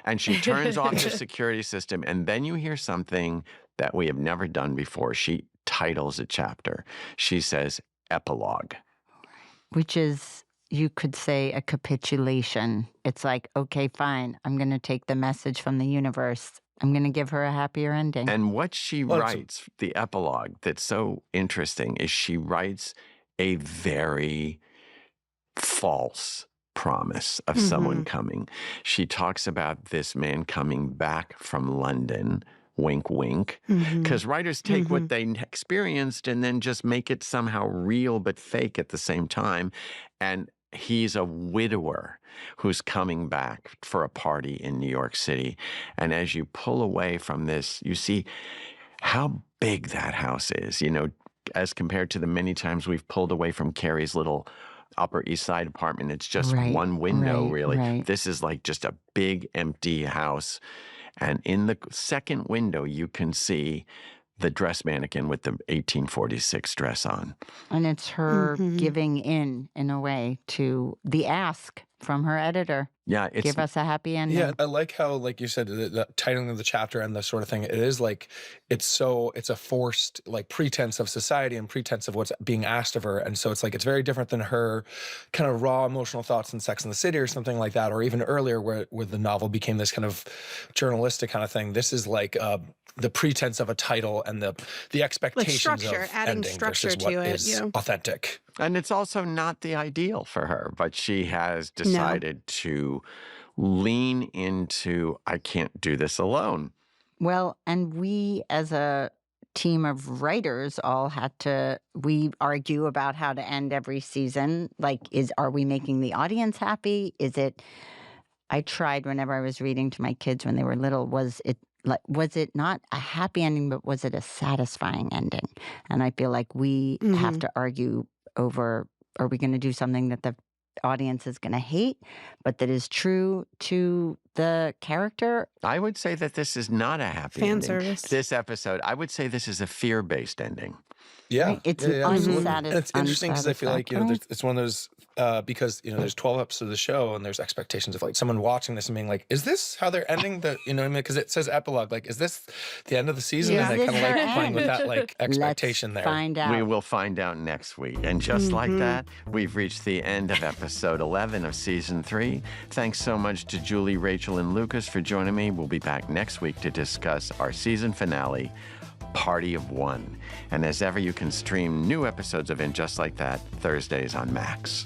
C: And she turns off the security system. And then you hear something that we have never done before. She titles a chapter. She says, epilogue.
D: Which is, you could say, a capitulation. It's like, okay, fine. I'm going to take the message from the universe. I'm going to give her a happier ending.
C: And what she writes, the epilogue, that's so interesting is she writes a very false promise of someone coming. She talks about this man coming back from London, wink, wink, because writers take what they experienced and then just make it somehow real but fake at the same time. And he's a widower who's coming back for a party in New York City. And as you pull away from this, you see how big that house is, as compared to the many times we've pulled away from Carrie's little Upper East Side apartment. It's just one window, really. Right. This is like just a big empty house. And in the second window, you can see the dress mannequin with the 1846 dress on.
D: And it's her giving in a way, to the ask from her editor.
C: Yeah,
D: give us a happy ending.
E: Yeah, I like how, like you said, the titling of the chapter and the sort of thing, it is like, it's a forced, like, pretense of society and pretense of what's being asked of her. And so it's like, it's very different than her kind of raw emotional thoughts in Sex and the City or something like that, or even earlier where the novel became this kind of journalistic kind of thing. This is like the pretense of a title and the expectations
F: like structure,
E: of
F: adding
E: ending
F: structure
E: versus what
F: to it,
E: is authentic.
C: And it's also not the ideal for her, but she has decided to lean into, I can't do this alone.
D: Well, and we as a team of writers all we argue about how to end every season. Like, are we making the audience happy? I tried whenever I was reading to my kids when they were little, was it not a happy ending, but was it a satisfying ending? And I feel like we have to argue over, are we going to do something that the audience is going to hate, but that is true to the character?
C: I would say that this is not a happy
F: fan
C: ending.
F: service.
C: This episode, I would say this is a fear-based ending.
E: Yeah,
D: right? It's unsatisfying.
E: It's interesting because I feel like it's one of those because there's 12 episodes of the show and there's expectations of like someone watching this and being like, is this how they're ending the because it says epilogue, like, is this the end of the season?
D: Yeah.
E: And they kind of like playing with that like expectation.
D: Let's
E: there.
D: Find out.
C: We will find out next week. And just like that, we've reached the end of episode 11 of season 3. Thanks so much to Julie, Rachel, and Lucas for joining me. We'll be back next week to discuss our season finale, Party of One. And as ever, you can stream new episodes of And Just Like That Thursdays on Max.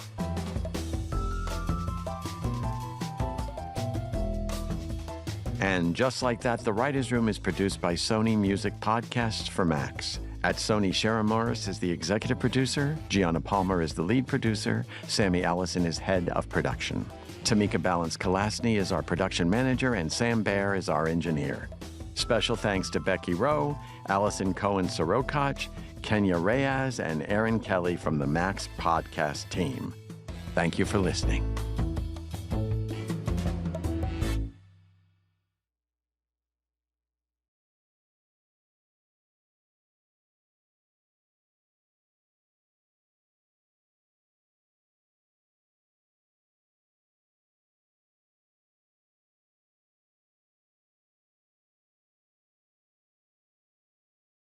C: And Just Like That, The Writer's Room is produced by Sony Music Podcasts for Max. At Sony, Sharon Morris is the executive producer, Gianna Palmer is the lead producer, Sammy Allison is head of production. Tamika Balance-Kalasny is our production manager, and Sam Baer is our engineer. Special thanks to Becky Rowe, Allison Cohen-Sorokach, Kenya Reyes, and Aaron Kelly from the Max Podcast team. Thank you for listening.